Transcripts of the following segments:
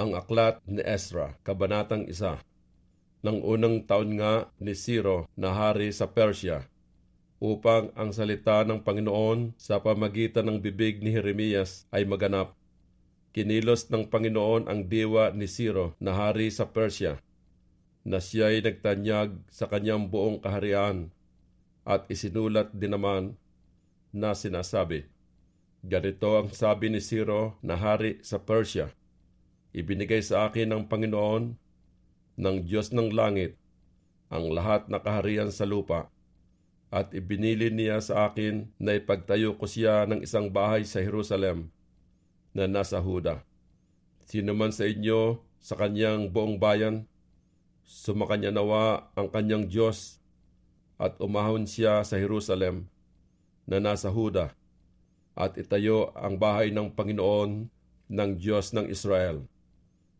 Ang aklat ni Ezra, Kabanatang 1. Nang unang taon nga ni Ciro na hari sa Persia, upang ang salita ng Panginoon sa pamagitan ng bibig ni Jeremias ay maganap. Kinilos ng Panginoon ang diwa ni Ciro na hari sa Persia, na siya'y nagtanyag sa kanyang buong kaharian, at isinulat din naman na sinasabi, ganito ang sabi ni Ciro na hari sa Persia, ibinigay sa akin ng Panginoon, ng Diyos ng langit, ang lahat na kaharian sa lupa, at ibinili niya sa akin na ipagtayo ko siya ng isang bahay sa Jerusalem na nasa Huda. Sino man sa inyo sa kanyang buong bayan, sumakanya nawa ang kanyang Diyos at umahon siya sa Jerusalem na nasa Huda at itayo ang bahay ng Panginoon ng Diyos ng Israel.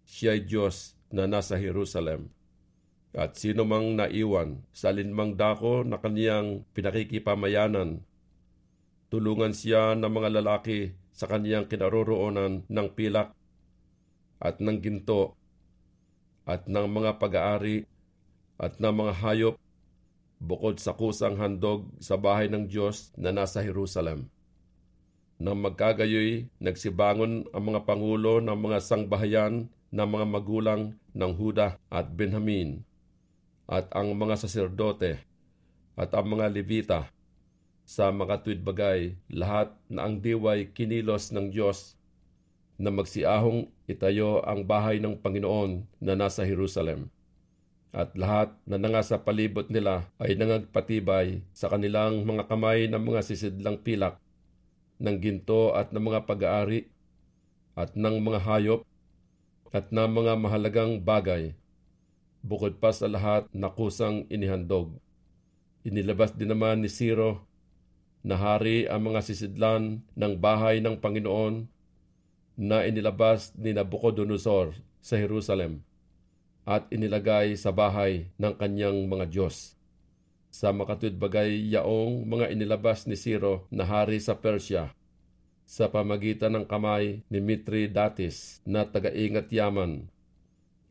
Siya'y Diyos na nasa Jerusalem. At sino mang naiwan sa alinmang dako na kaniyang pinakikipamayanan, tulungan siya ng mga lalaki sa kaniyang kinaroroonan ng pilak at ng ginto at ng mga pag-aari at ng mga hayop, bukod sa kusang handog sa bahay ng Diyos na nasa Jerusalem. Nang magkagayoy, nagsibangon ang mga pangulo ng mga sangbahayan ng mga magulang ng Huda at Benjamin, at ang mga saserdote at ang mga Levita, sa makatuwid bagay, lahat na ang diway kinilos ng Diyos na magsiahong itayo ang bahay ng Panginoon na nasa Jerusalem. At lahat na nangasa palibot nila ay nangagpatibay sa kanilang mga kamay ng mga sisidlang pilak, ng ginto at ng mga pag-aari, at ng mga hayop, at ng mga mahalagang bagay, bukod pa sa lahat na kusang inihandog. Inilabas din naman ni Ciro na hari ang mga sisidlan ng bahay ng Panginoon na inilabas ni Nabucodonosor sa Jerusalem at inilagay sa bahay ng kanyang mga Diyos. Sa makatuwid bagay yaong mga inilabas ni Ciro na hari sa Persia sa pamagitan ng kamay ni Mithridates na taga-ingat yaman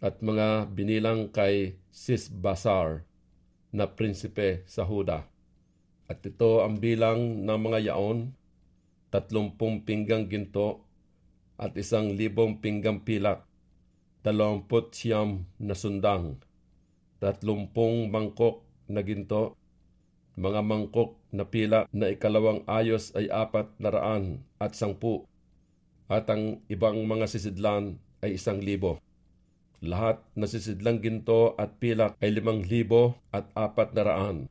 at mga binilang kay Sisbasar na prinsipe sa Huda. At ito ang bilang ng mga yaon, 30 pinggang ginto at 1,000 pinggang pilak, 29 na sundang, 30 mangkok na ginto, mga mangkok na pilak na ikalawang ayos ay 410, at ang ibang mga sisidlan ay 1,000. Lahat na sisidlang ginto at pilak ay 5,400.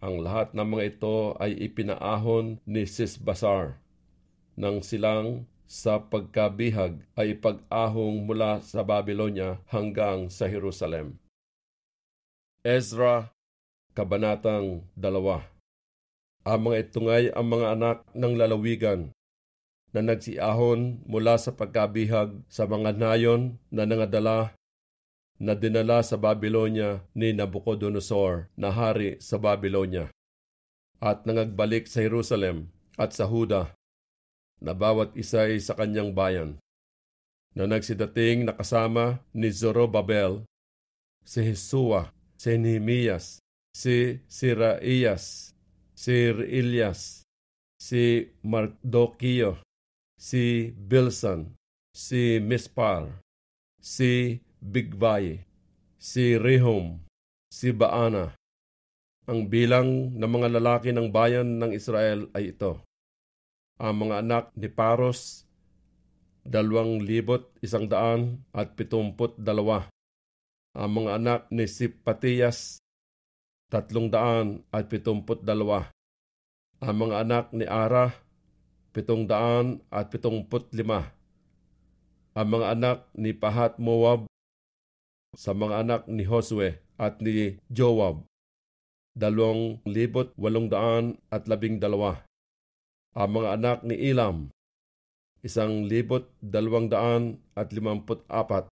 Ang lahat ng mga ito ay ipinaahon ni Sisbasar nang silang sa pagkabihag ay pag-ahong mula sa Babylonia hanggang sa Jerusalem. Ezra, Kabanatang 2. Ang mga ito nga'y ang mga anak ng lalawigan na nagsiahon mula sa pagkabihag sa mga nayon na nangadala na dinala sa Babylonia ni Nabucodonosor na hari sa Babylonia, at nangagbalik sa Jerusalem at sa Huda, na bawat isa ay sa kanyang bayan, na nagsidating na kasama ni Zorobabel, si Jesua, si Nehemias, si Siraias, si Reilias, si Mardoqueo, si Bilsan, si Mispar, si Bigvai, si Rehum, si Baana. Ang bilang ng mga lalaki ng bayan ng Israel ay ito. Ang mga anak ni Paros, 2,172. Ang mga anak ni Sipatiyas, 372. Ang mga anak ni Ara, 775. Ang mga anak ni Pahat Moab, sa mga anak ni Josue at ni Joab, 2,812. Ang mga anak ni Elam, 1,254.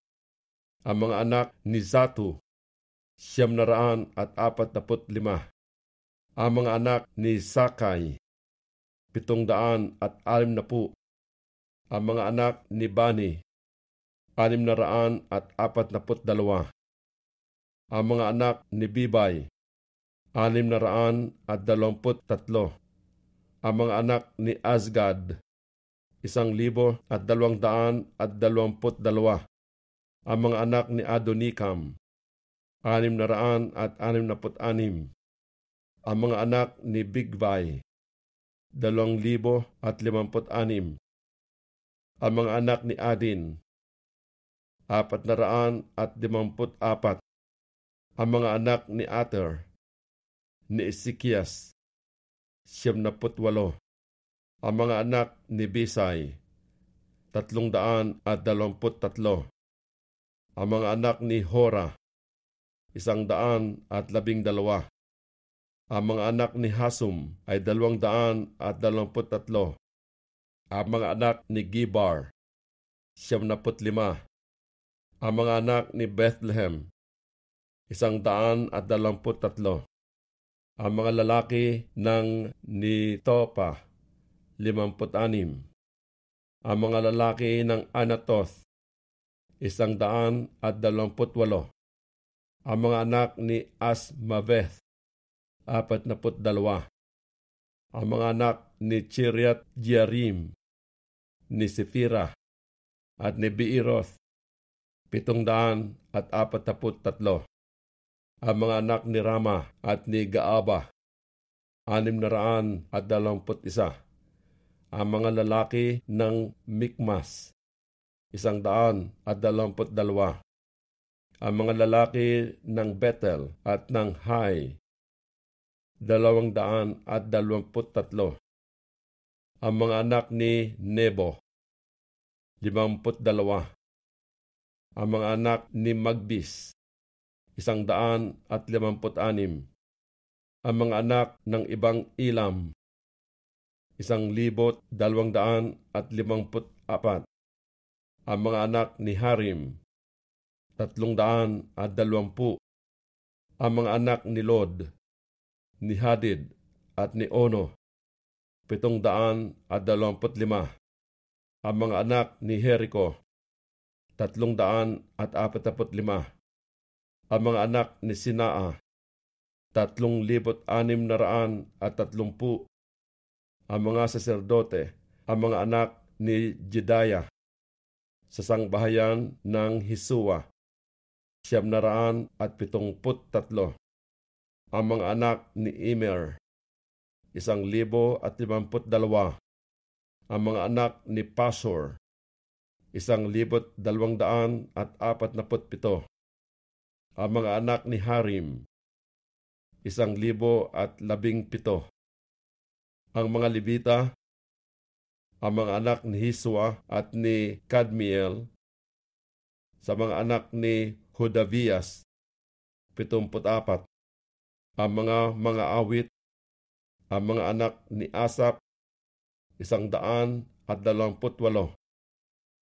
Ang mga anak ni Zatu, 945. Ang mga anak ni Sakai, 760. Ang mga anak ni Bani, 642. Ang mga anak ni Bibay, 623. Ang mga anak ni Azgad, 1,222. Ang mga anak ni Adonikam, 666. Ang mga anak ni Bigvai, 2,056. Ang mga anak ni Adin, 454. Ang mga anak ni Ater, ni Ezekias, 78. Ang mga anak ni Bisay, 323. Ang mga anak ni Hora, 112. Ang mga anak ni Hasum ay 223. Ang mga anak ni Gibar, 75. Ang mga anak ni Bethlehem, 123. Ang mga lalaki ng ni Topa, 56. Ang mga lalaki ng Anatoth, 128. Ang mga anak ni Asmaveth, 42. Ang mga anak ni Chiriat Jearim, ni Sefira, at ni Beeroth, 743. Ang mga anak ni Rama at ni Gaaba, 621. Ang mga lalaki ng Mikmas, 122. Ang mga lalaki ng Bethel at ng Hai, 223. Ang mga anak ni Nebo, 52. Ang mga anak ni Magbis, 156. Ang mga anak ng ibang Ilam, 1,254. Ang mga anak ni Harim, 320. Ang mga anak ni Lod, ni Hadid, at ni Ono, 725. Ang mga anak ni Jericho, 345. Ang mga anak ni Sinaa, 3,630. Ang mga saserdote, ang mga anak ni Jedaya, sa sangbahayan ng Hisua, 773. Ang mga anak ni Immer, 1,052. Ang mga anak ni Pasor, 1,247. Ang mga anak ni Harim, 1,017. Ang mga Levita, ang mga anak ni Hiswa at ni Kadmiel, sa mga anak ni Hodavias, 74. Ang mga awit, ang mga anak ni Asap, 128.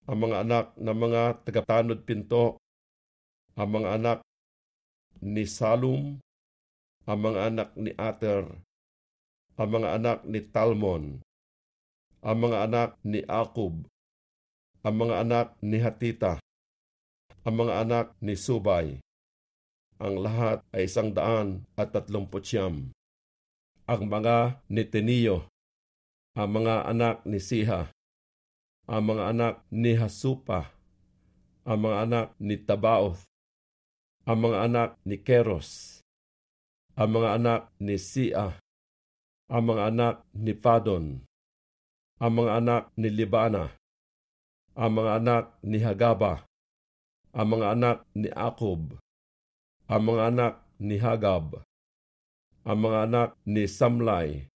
Ang mga anak ng mga tagatanod pinto, ang mga anak ni Salum, ang mga anak ni Ater, ang mga anak ni Talmon, ang mga anak ni Akub, ang mga anak ni Hatita, ang mga anak ni Subay. Ang lahat ay 130. Ang mga ni Teniyo, ang mga anak ni Siha, ang mga anak ni Hasupa, ang mga anak ni Tabaoth, ang mga anak ni Keros, ang mga anak ni Sia, ang mga anak ni Fadon, ang mga anak ni Libana, ang mga anak ni Hagaba, ang mga anak ni Akub, ang mga anak ni Hagab, ang mga anak ni Samlai,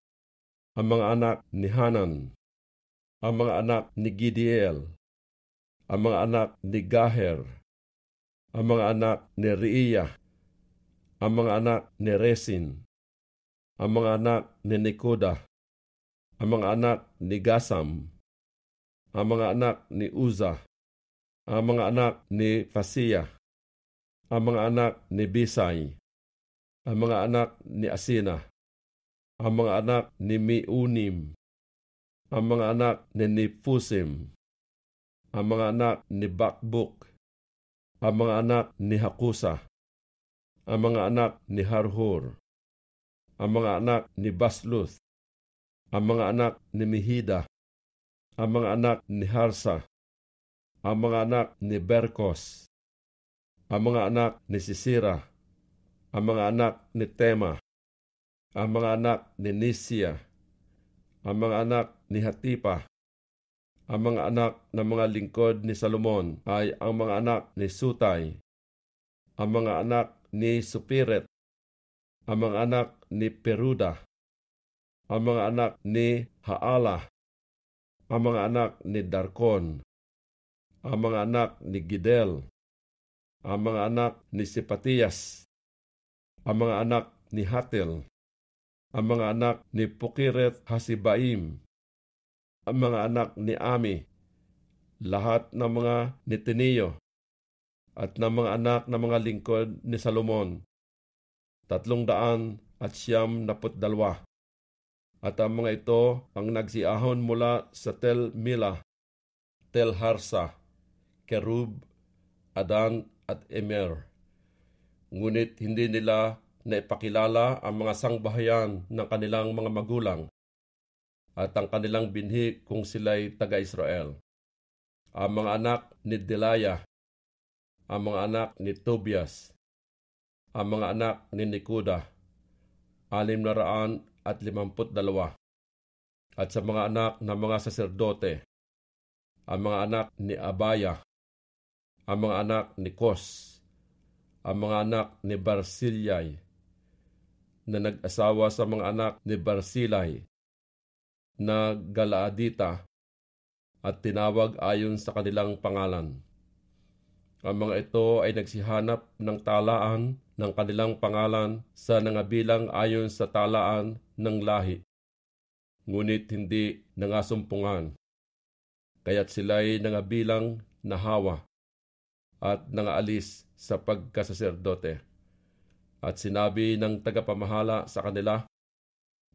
ang mga anak ni Hanan, ang mga anak ni Gidiel, ang mga anak ni Gaher, ang mga anak ni Riiyah, ang mga anak ni Resin, ang mga anak ni Nikoda, ang mga anak ni Gasam, ang mga anak ni Uza, ang mga anak ni Fasiyah, ang mga anak ni Bisay, ang mga anak ni Asina, ang mga anak ni Meunim, ang mga anak ni Nefusim, ang mga anak ni Bakbuk, ang mga anak ni Hakusa, ang mga anak ni Harhur, ang mga anak ni Basluth, ang mga anak ni Mihida, ang mga anak ni Harsa, ang mga anak ni Berkos, ang mga anak ni Sisira, ang mga anak ni Tema, ang mga anak ni Nisia, ang mga anak ni Hatipa. Ang mga anak ng mga lingkod ni Salomon ay ang mga anak ni Sutay, ang mga anak ni Supiret, ang mga anak ni Peruda, ang mga anak ni Haala, ang mga anak ni Darkon, ang mga anak ni Gidel, ang mga anak ni Sipatiyas, ang mga anak ni Hatil, ang mga anak ni Pukiret Hasibaim, ang mga anak ni Ami, lahat ng mga Netiniyo, at ng mga anak ng mga lingkod ni Salomon, 300 at 92. At ang mga ito ang nagsiahon mula sa Tel Mila, Tel Harsa, Kerub, Adan at Emer. Ngunit hindi nila naipakilala ang mga sangbahayan ng kanilang mga magulang at ang kanilang binhi kung sila'y taga-Israel. Ang mga anak ni Delaya, ang mga anak ni Tobias, ang mga anak ni Nikuda, 652. At sa mga anak ng mga saserdote, ang mga anak ni Abaya, ang mga anak ni Kos, ang mga anak ni Barsilay, na nag-asawa sa mga anak ni Barsilay, na Galaadita, at tinawag ayon sa kanilang pangalan. Ang mga ito ay nagsihanap ng talaan ng kanilang pangalan sa nangabilang ayon sa talaan ng lahi, ngunit hindi nangasumpungan, kaya't sila'y nangabilang na Hawa at nangaalis sa pagkasaserdote. At sinabi ng tagapamahala sa kanila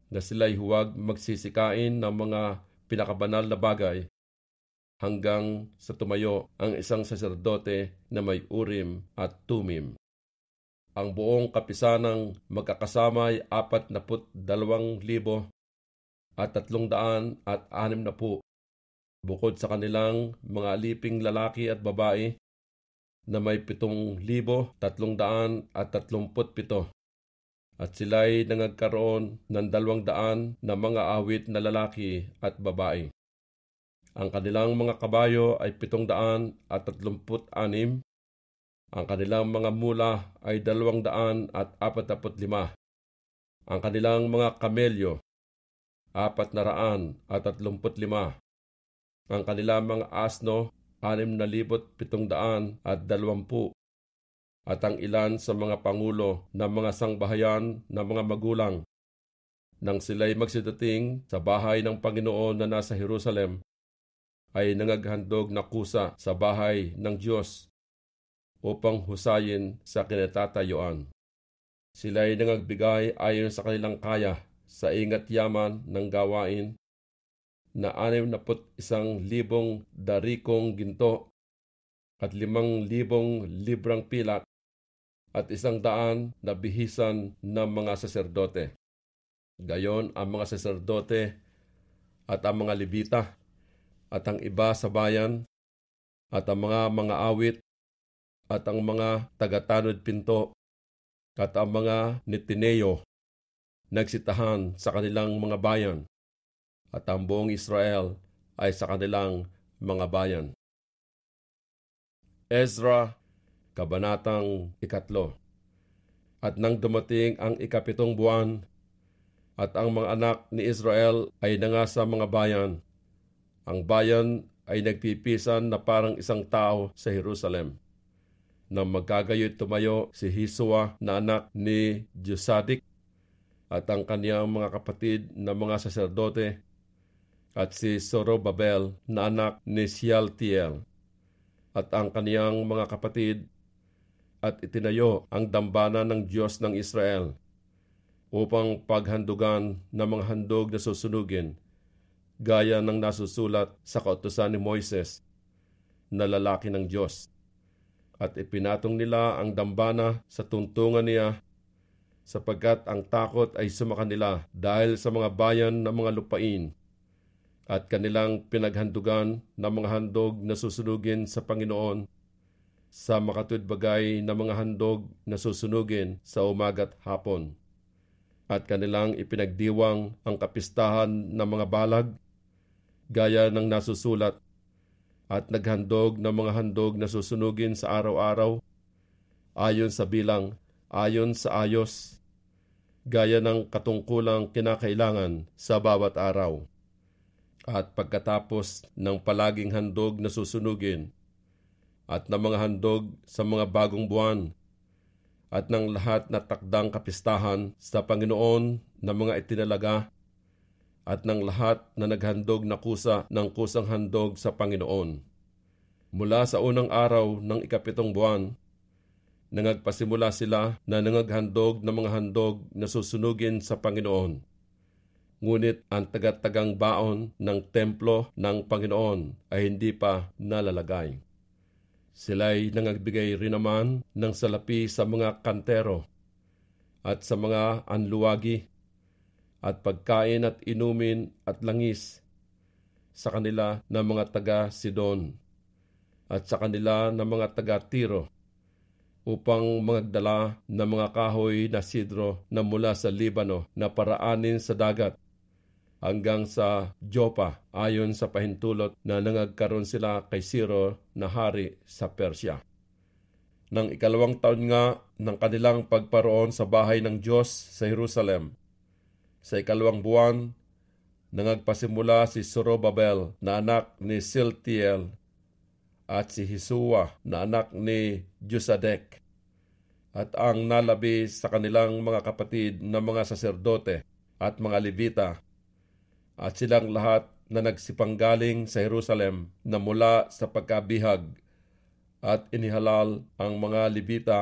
na sila'y huwag magsisikain ng mga pinakabanal na bagay hanggang sa tumayo ang isang saserdote na may Urim at Tumim. Ang buong kapisanang magkakasama ay 42,360 bukod sa kanilang mga aliping lalaki at babae na may 7,337. At sila'y nangagkaroon ng 200 na mga awit na lalaki at babae. Ang kanilang mga kabayo ay 736. Ang kanilang mga mula ay 245. Ang kanilang mga kamelyo, 435. Ang kanilang mga asno, 6,720. At ang ilan sa mga pangulo ng mga sangbahayan ng mga magulang nang sila'y magsidating sa bahay ng Panginoon na nasa Jerusalem ay nangaghandog na kusa sa bahay ng Diyos upang husayin sa kinatatayuan. Sila'y nangagbigay ayon sa kanilang kaya sa ingat yaman ng gawain na 61,000 darikong ginto at 5,000 librang pilak at 100 na bihisan ng mga saserdote. Gayon ang mga saserdote at ang mga Levita at ang iba sa bayan at ang mga awit at ang mga tagatanod pinto at ang mga Netineo nagsitahan sa kanilang mga bayan at ang buong Israel ay sa kanilang mga bayan. Ezra, Kabanatang 3. At nang dumating ang 7 buwan at ang mga anak ni Israel ay nangasa mga bayan, ang bayan ay nagpipisan na parang isang tao sa Jerusalem. Nang magkagayoy tumayo si Hisua na anak ni Josadik at ang kaniyang mga kapatid na mga saserdote at si Zorobabel na anak ni Shealtiel at ang kaniyang mga kapatid at itinayo ang dambana ng Diyos ng Israel upang paghandugan ng mga handog na susunugin gaya ng nasusulat sa kautusan ni Moises na lalaki ng Diyos. At ipinatong nila ang dambana sa tuntungan niya, sapagkat ang takot ay sumakanila dahil sa mga bayan ng mga lupain, at kanilang pinaghandugan ng mga handog na susunugin sa Panginoon, sa makatwid-bagay na mga handog na susunugin sa umaga't hapon. At kanilang ipinagdiwang ang kapistahan ng mga balag, gaya ng nasusulat, at naghandog ng mga handog na susunugin sa araw-araw, ayon sa bilang, ayon sa ayos, gaya ng katungkulang kinakailangan sa bawat araw. At pagkatapos ng palaging handog na susunugin, at ng mga handog sa mga bagong buwan, at ng lahat na takdang kapistahan sa Panginoon na mga itinalaga, at ng lahat na naghandog na kusa ng kusang handog sa Panginoon. Mula sa unang araw ng 7 buwan, nangagpasimula sila na nangaghandog ng mga handog na susunugin sa Panginoon. Ngunit ang tagat-tagang baon ng templo ng Panginoon ay hindi pa nalalagay. Sila'y nangagbigay rin naman ng salapi sa mga kantero at sa mga anluwagi, at pagkain at inumin at langis sa kanila na mga taga-Sidon at sa kanila na mga taga-Tiro, upang magdala ng mga kahoy na sidro na mula sa Libano na paraanin sa dagat hanggang sa Jopa, ayon sa pahintulot na nangagkaroon sila kay Ciro na hari sa Persya. Nang 2 taon nga ng kanilang pagparoon sa bahay ng Diyos sa Jerusalem, sa 2 buwan, nangagpasimula si Zorobabel na anak ni Siltiel at si Hisua na anak ni Josadek, at ang nalabi sa kanilang mga kapatid na mga saserdote at mga Levita, at silang lahat na nagsipanggaling sa Jerusalem na mula sa pagkabihag, at inihalal ang mga Levita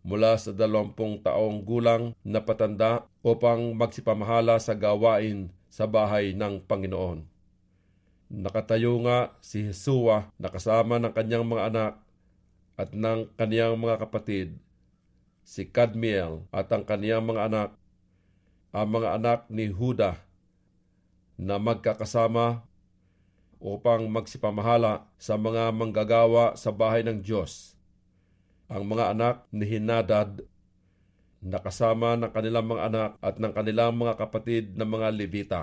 mula sa 20 taong gulang na patanda upang magsipamahala sa gawain sa bahay ng Panginoon. Nakatayo nga si Hisua na kasama ng kanyang mga anak at ng kaniyang mga kapatid, si Kadmiel at ang kaniyang mga anak, ang mga anak ni Huda, na magkakasama upang magsipamahala sa mga manggagawa sa bahay ng Diyos. Ang mga anak ni Henadad, na kasama ng kanilang mga anak at ng kanilang mga kapatid na mga Levita,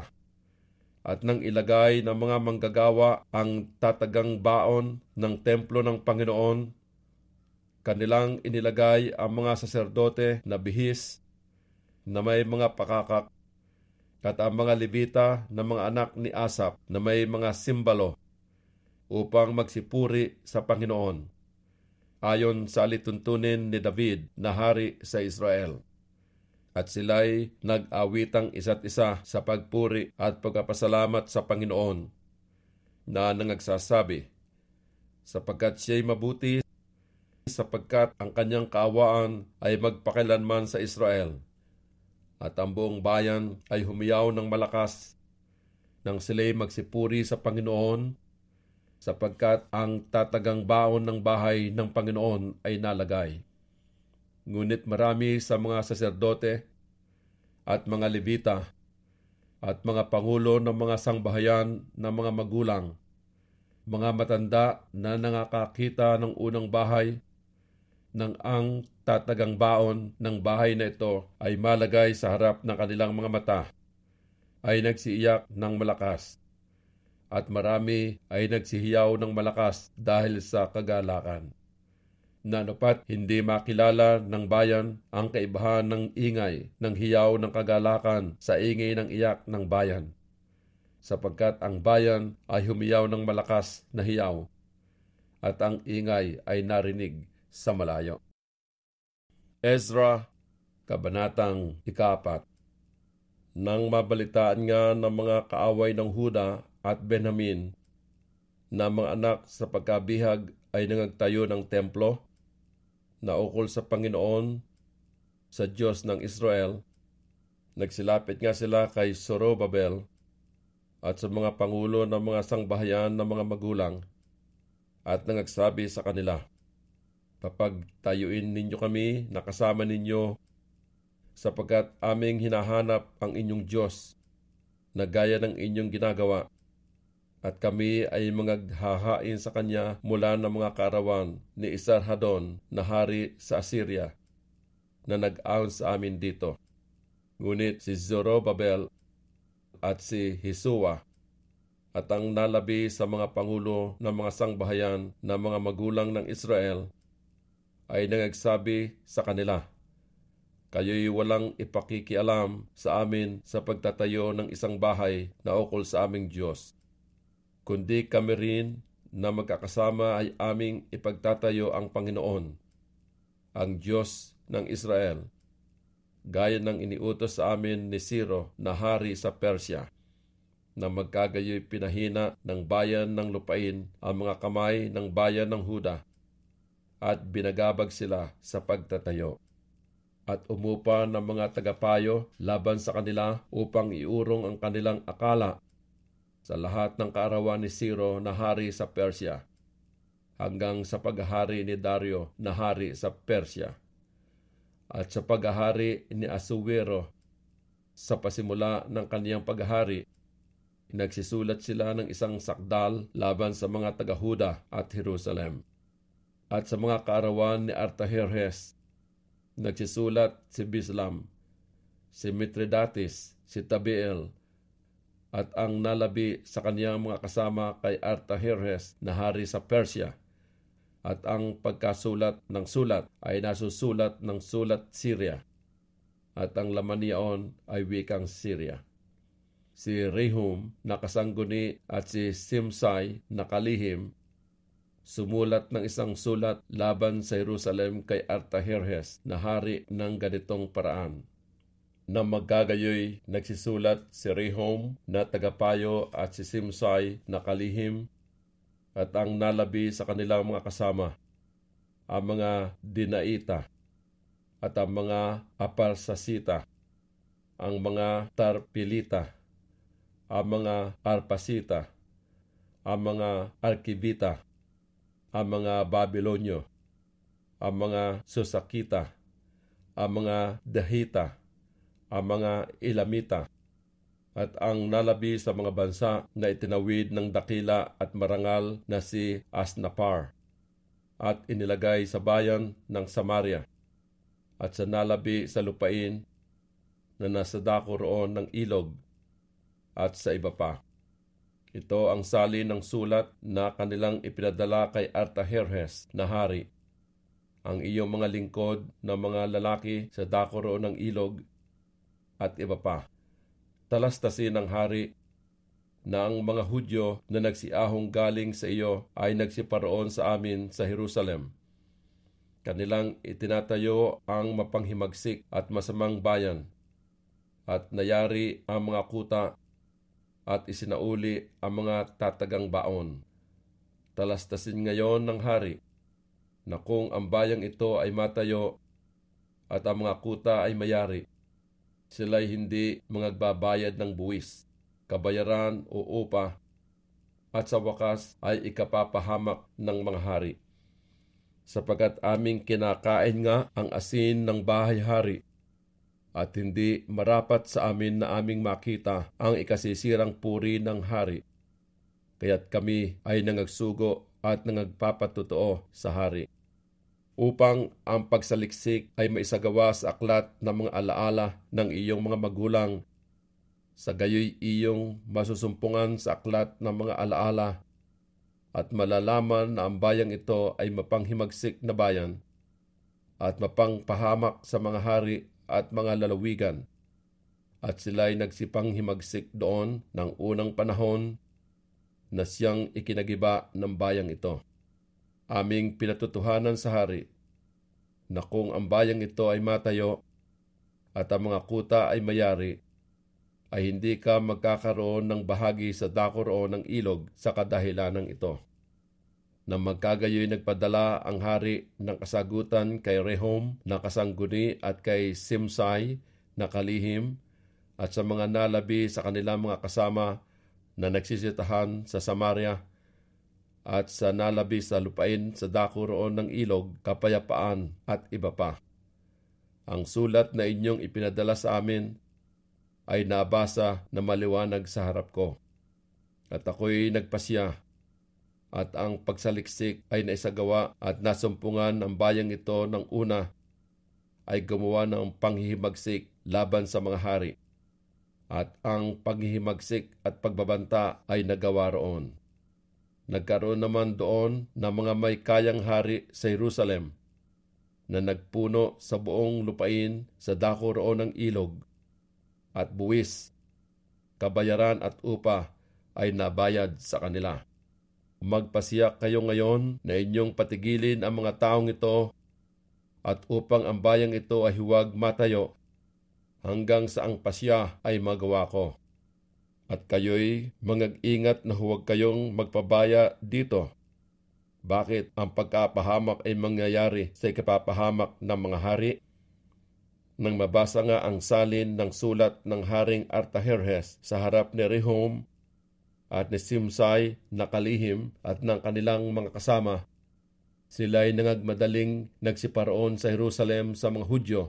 at nang ilagay ng mga manggagawa ang tatagang baon ng templo ng Panginoon, kanilang inilagay ang mga saserdote na bihis na may mga pakakak, at ang mga Levita na mga anak ni Asap na may mga simbalo, upang magsipuri sa Panginoon, ayon sa alituntunin ni David na hari sa Israel. At sila'y nag-awitang isa't isa sa pagpuri at pagpapasalamat sa Panginoon, na nangagsasabi, sapagkat siya'y mabuti, sapagkat ang kanyang kaawaan ay magpakilanman sa Israel, at ang buong bayan ay humiyaw ng malakas nang sila'y magsipuri sa Panginoon, sapagkat ang tatagang baon ng bahay ng Panginoon ay nalagay. Ngunit marami sa mga saserdote at mga Levita at mga pangulo ng mga sangbahayan ng mga magulang, mga matanda na nakakakita ng unang bahay, nang ang tatagang baon ng bahay na ito ay malagay sa harap ng kanilang mga mata, ay nagsiiyak ng malakas. At marami ay nagsihiyaw ng malakas dahil sa kagalakan. Nanupat hindi makilala ng bayan ang kaibahan ng ingay ng hiyaw ng kagalakan sa ingay ng iyak ng bayan, sapagkat ang bayan ay humiyaw ng malakas na hiyaw, at ang ingay ay narinig sa malayo. Ezra, Kabanatang 4. Nang mabalitaan nga ng mga kaaway ng Huda at Benjamin na mga anak sa pagkabihag ay nangagtayo ng templo na ukol sa Panginoon, sa Diyos ng Israel, nagsilapit nga sila kay Zorobabel at sa mga pangulo ng mga sangbahayan ng mga magulang, at nangagsabi sa kanila, "Papagtayuin ninyo kami na kasama ninyo, sapagkat aming hinahanap ang inyong Diyos na gaya ng inyong ginagawa, at kami ay mangaghahain sa Kanya mula ng mga kaarawan ni Esarhaddon na hari sa Assyria na nag-ahon sa amin dito." Ngunit si Zorobabel at si Hesua at ang nalabi sa mga pangulo ng mga sangbahayan na mga magulang ng Israel ay nangagsabi sa kanila, "Kayo'y walang ipakikialam sa amin sa pagtatayo ng isang bahay na ukol sa aming Diyos, kundi kami rin na magkakasama ay aming ipagtatayo ang Panginoon, ang Diyos ng Israel, gaya ng iniutos sa amin ni Ciro na hari sa Persya, na magkagayoy pinahina ng bayan ng lupain ang mga kamay ng bayan ng Huda, at binagabag sila sa pagtatayo. At umupa ng mga tagapayo laban sa kanila upang iurong ang kanilang akala sa lahat ng kaarawan ni Ciro na hari sa Persya, hanggang sa paghahari ni Dario na hari sa Persya, at sa paghahari ni Asuero. Sa pasimula ng kaniyang paghahari, nagsisulat sila ng isang sakdal laban sa mga taga-Huda at Jerusalem. At sa mga kaarawan ni Artajerjes, nagsisulat si Bislam, si Mithridates, si Tabeel, at ang nalabi sa kaniyang mga kasama kay Artajerjes na hari sa Persya. At ang pagkasulat ng sulat ay nasusulat ng sulat Syria, at ang laman niyaon ay wikang Syria. Si Rehum na kasangguni at si Simsai na kalihim sumulat ng isang sulat laban sa Jerusalem kay Artajerjes na hari ng ganitong paraan. Na magkagayoy nagsisulat si Rehum na tagapayo at si Simsai na kalihim, at ang nalabi sa kanilang mga kasama, ang mga Dinaita at ang mga Aparsasita, ang mga Tarpilita, ang mga Arpasita, ang mga Arkibita, ang mga Babilonyo, ang mga Susakita, ang mga Dahita, ang mga Elamita, at ang nalabi sa mga bansa na itinawid ng dakila at marangal na si Asnapar, at inilagay sa bayan ng Samaria, at sa nalabi sa lupain na nasa dako roon ng ilog, at sa iba pa. Ito ang salin ng sulat na kanilang ipinadala kay Artajerjes na hari. Ang iyong mga lingkod na mga lalaki sa dako roon ng ilog, at iba pa. Talastasin ng hari na ang mga Hudyo na nagsiahong galing sa iyo ay nagsiparoon sa amin sa Jerusalem. Kanilang itinatayo ang mapanghimagsik at masamang bayan, at nayari ang mga kuta, at isinauli ang mga tatagang baon. Talastasin ngayon ng hari na kung ang bayang ito ay matayo at ang mga kuta ay mayari, sila'y hindi magbabayad ng buwis, kabayaran o upa, at sa wakas ay ikapapahamak ng mga hari. Sapagkat aming kinakain nga ang asin ng bahay-hari, at hindi marapat sa amin na aming makita ang ikasisirang puri ng hari. Kaya't kami ay nangagsugo at nangagpapatotoo sa hari, upang ang pagsaliksik ay maisagawa sa aklat ng mga alaala ng iyong mga magulang. Sa gayoy iyong masusumpungan sa aklat ng mga alaala, at malalaman na ang bayang ito ay mapanghimagsik na bayan, at mapangpahamak sa mga hari at mga lalawigan, at sila'y nagsipanghimagsik doon ng unang panahon na siyang ikinagiba ng bayang ito. Aming pinatutuhanan sa hari na kung ang bayang ito ay matayo at ang mga kuta ay mayari, ay hindi ka magkakaroon ng bahagi sa dako roon ng ilog sa kadahilanan ito. Na magkagayoy nagpadala ang hari ng kasagutan kay Rehum na kasangguni at kay Simsai na kalihim, at sa mga nalabi sa kanilang mga kasama na nagsisitahan sa Samaria, at sa nalabi sa lupain sa dako roon ng ilog, kapayapaan at iba pa. Ang sulat na inyong ipinadala sa amin ay nabasa na maliwanag sa harap ko. At ako'y nagpasya at ang pagsaliksik ay naisagawa at nasumpungan ang bayang ito ng una ay gumawa ng panghihimagsik laban sa mga hari. At ang panghihimagsik at pagbabanta ay nagawa roon. Nagkaroon naman doon ng mga may kayang hari sa Jerusalem na nagpuno sa buong lupain sa dako roon ng ilog, at buwis, kabayaran at upa ay nabayad sa kanila. Magpasiya kayo ngayon na inyong patigilin ang mga taong ito at upang ang bayang ito ay huwag matayo hanggang sa ang pasya ay magawa ko. At kayo'y mag-ingat na huwag kayong magpabaya dito. Bakit ang pagkapahamak ay mangyayari sa ikapapahamak ng mga hari? Nang mabasa nga ang salin ng sulat ng Haring Artaherjes sa harap ni Rehum at ni Simsai na kalihim at ng kanilang mga kasama, sila'y nangagmadaling nagsiparoon sa Jerusalem sa mga Hudyo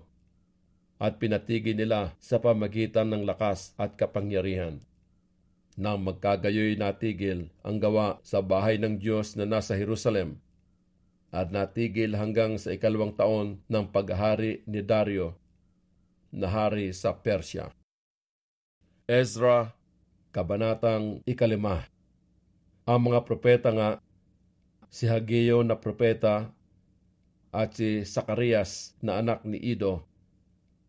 at pinatigil nila sa pamagitan ng lakas at kapangyarihan. Nang magkagayoy natigil ang gawa sa bahay ng Diyos na nasa Jerusalem at natigil hanggang sa 2 taon ng paghahari ni Dario na hari sa Persya. Ezra, Kabanatang 5. Ang mga propeta nga, si Hageo na propeta at si Zacarias na anak ni Ido,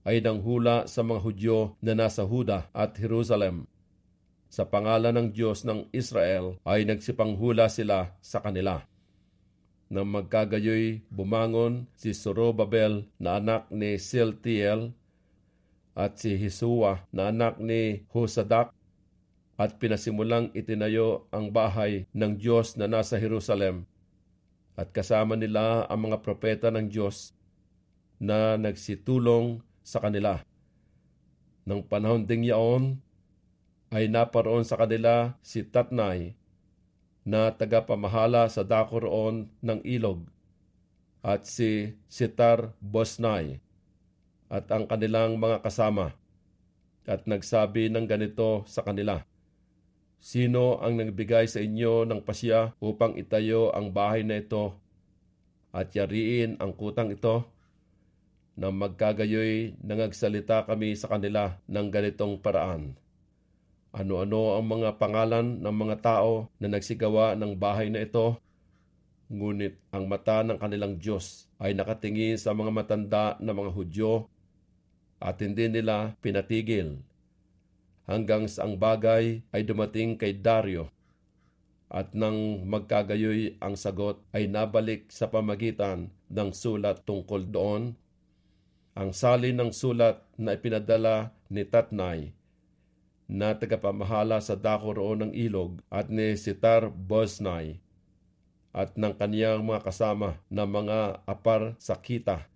ay nanghula sa mga Hudyo na nasa Huda at Jerusalem. Sa pangalan ng Diyos ng Israel ay nagsipanghula sila sa kanila. Nang magkagayoy, bumangon si Zorobabel na anak ni Shealtiel at si Hisua na anak ni Hosadak, at pinasimulang itinayo ang bahay ng Diyos na nasa Jerusalem, at kasama nila ang mga propeta ng Diyos na nagsitulong sa kanila. Nang panahon ding yaon, ay naparoon sa kanila si Tatnai na tagapamahala sa dako roon ng ilog, at si Sitar Bosnai at ang kanilang mga kasama, at nagsabi ng ganito sa kanila: Sino ang nagbigay sa inyo ng pasya upang itayo ang bahay na ito at yariin ang kutang ito? Nang magkagayoy, nangagsalita kami sa kanila ng ganitong paraan: Ano-ano ang mga pangalan ng mga tao na nagsigawa ng bahay na ito? Ngunit ang mata ng kanilang Diyos ay nakatingin sa mga matanda na mga Hudyo at hindi nila pinatigil hanggang sa ang bagay ay dumating kay Dario. At nang magkagayoy, ang sagot ay nabalik sa pamagitan ng sulat tungkol doon. Ang salin ng sulat na ipinadala ni Tatnai na tagapamahala sa dako roon ng ilog at ni Sitar Bosnai at ng kaniyang mga kasama na mga apar sakita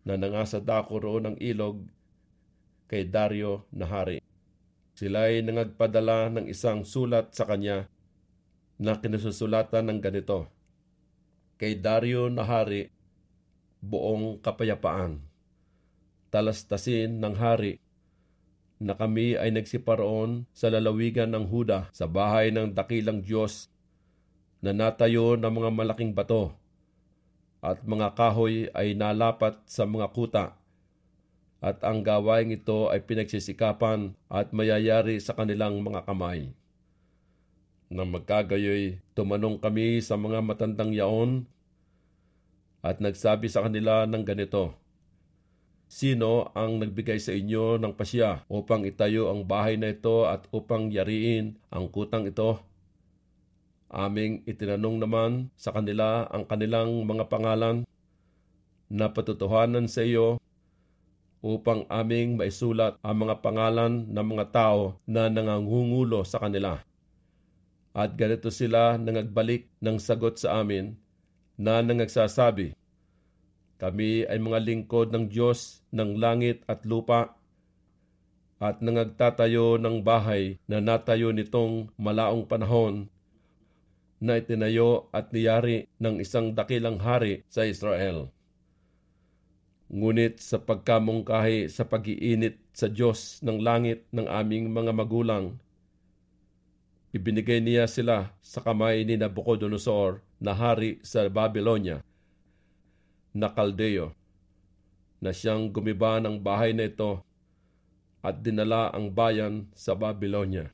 na nangasa dako roon ng ilog kay Dario na hari. Sila'y nangagpadala ng isang sulat sa kanya na kinususulatan ng ganito: Kay Dario na hari, buong kapayapaan. Talastasin ng hari na kami ay nagsiparoon sa lalawigan ng Huda sa bahay ng dakilang Diyos na natayo ng mga malaking bato, at mga kahoy ay nalapat sa mga kuta, at ang gawaing ito ay pinagsisikapan at mayayari sa kanilang mga kamay. Nang magkagayoy, tumanong kami sa mga matandang yaon at nagsabi sa kanila ng ganito: Sino ang nagbigay sa inyo ng pasya upang itayo ang bahay na ito at upang yariin ang kutang ito? Aming itinanong naman sa kanila ang kanilang mga pangalan na patutuhanan sa iyo upang aming maisulat ang mga pangalan ng mga tao na nangangungulo sa kanila. At ganito sila nangagbalik ng sagot sa amin na nangagsasabi: Kami ay mga lingkod ng Diyos ng langit at lupa at nangagtatayo ng bahay na natayo nitong malaong panahon na itinayo at niyari ng isang dakilang hari sa Israel. Ngunit sa pagkamungkahi sa pag-iinit sa Diyos ng langit ng aming mga magulang, ibinigay niya sila sa kamay ni Nabucodonosor na hari sa Babylonia na Kaldeo, na siyang gumiba ng bahay na ito at dinala ang bayan sa Babylonia.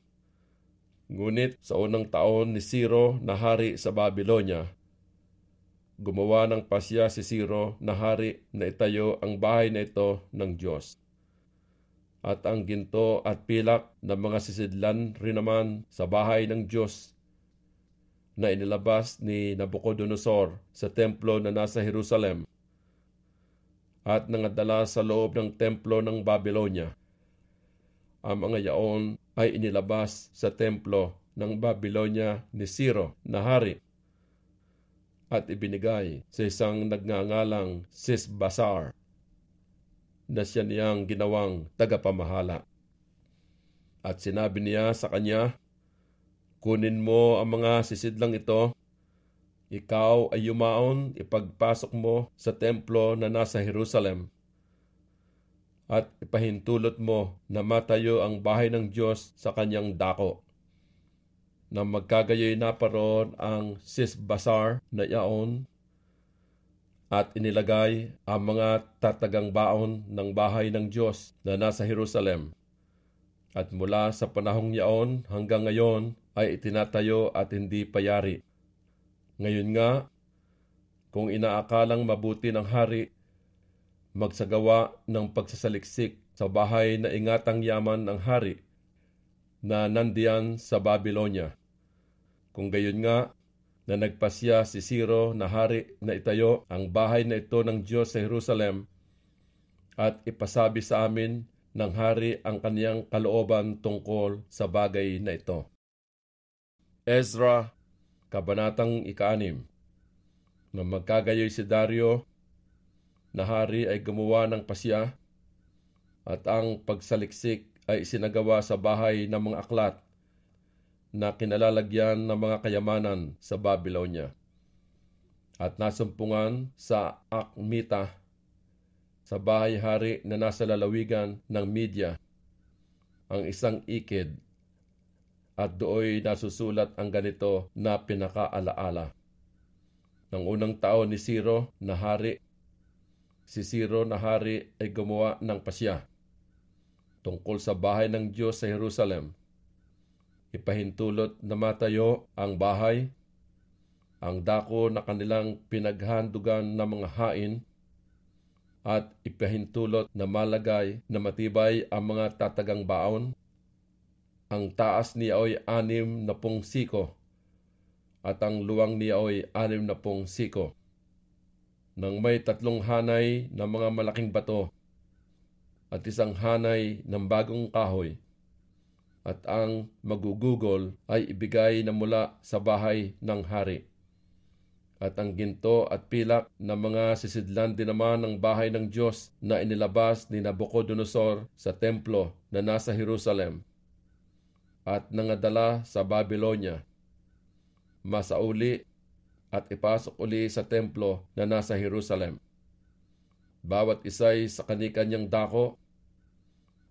Ngunit sa unang taon ni Ciro na hari sa Babylonia, gumawa ng pasya si Ciro na hari na itayo ang bahay na ito ng Diyos. At ang ginto at pilak na mga sisidlan rin naman sa bahay ng Diyos na inilabas ni Nabucodonosor sa templo na nasa Jerusalem at nangadala sa loob ng templo ng Babylonia. Ang mga yaon ay inilabas sa templo ng Babylonia ni Ciro na hari at ibinigay sa isang nagngangalang Sesbazar na siya niyang ginawang tagapamahala. At sinabi niya sa kanya, "Kunin mo ang mga sisidlang ito, ikaw ay yumaon, ipagpasok mo sa templo na nasa Jerusalem, at ipahintulot mo na matayo ang bahay ng Diyos sa kanyang dako." Nang magkagayoy na paroon ang Sesbazar na yaon at inilagay ang mga tatagang baon ng bahay ng Diyos na nasa Jerusalem. At mula sa panahong yaon hanggang ngayon ay itinatayo at hindi payari. Ngayon nga, kung inaakalang mabuti ng hari magsagawa ng pagsasaliksik sa bahay na ingatang yaman ng hari na nandiyan sa Babylonia. Kung gayon nga, na nagpasya si Ciro na hari na itayo ang bahay na ito ng Diyos sa Jerusalem at ipasabi sa amin ng hari ang kaniyang kalooban tungkol sa bagay na ito. Ezra, Kabanatang 6. Nang magkagayoy si Dario na hari ay gumawa ng pasya at ang pagsaliksik ay isinagawa sa bahay ng mga aklat na kinalalagyan ng mga kayamanan sa Babylonia at nasumpungan sa Akmita sa bahay-hari na nasa lalawigan ng Media ang isang ikid at dooy nasusulat ang ganito na pinakaalaala. Nang unang taon ni Ciro na hari, si Ciro na hari ay gumawa ng pasya tungkol sa bahay ng Diyos sa Jerusalem. Ipahintulot na matayo ang bahay, ang dako na kanilang pinaghandugan ng mga hain, at ipahintulot na malagay na matibay ang mga tatagang baon. Ang taas niya ay 60 siko, at ang luwang niya ay 60 siko. Nang may 3 hanay ng mga malaking bato, at 1 hanay ng bagong kahoy, at ang magugugol ay ibigay na mula sa bahay ng hari. At ang ginto at pilak na mga sisidlan din naman ng bahay ng Diyos na inilabas ni Nabucodonosor sa templo na nasa Jerusalem at nangadala sa Babylonia, masauli at ipasok uli sa templo na nasa Jerusalem. Bawat isa'y sa kani-kanyang dako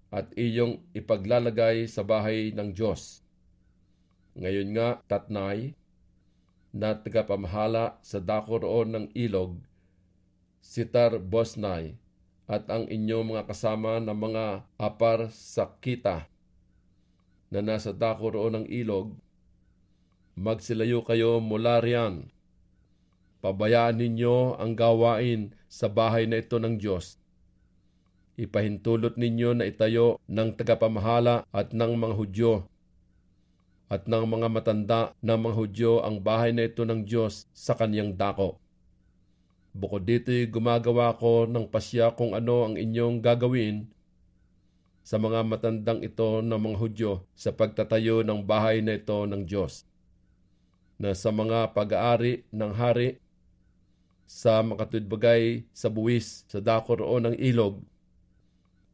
at iyong ipaglalagay sa bahay ng Diyos. Ngayon nga, Tatnai, na tagapamahala sa dako roon ng ilog, Setar-Boznai, at ang inyong mga kasama ng mga apar sa kita na nasa dako roon ng ilog, magsilayo kayo mula riyan. Pabayaan ninyo ang gawain sa bahay na ito ng Diyos. Ipahintulot ninyo na itayo ng tagapamahala at ng mga Hudyo at ng mga matanda ng mga Hudyo ang bahay na ito ng Diyos sa kaniyang dako. Bukod dito'y gumagawa ko ng pasya kung ano ang inyong gagawin sa mga matandang ito ng mga Hudyo sa pagtatayo ng bahay na ito ng Diyos, na sa mga pag-aari ng hari, sa makatudbagay sa buwis sa dako roon ng ilog,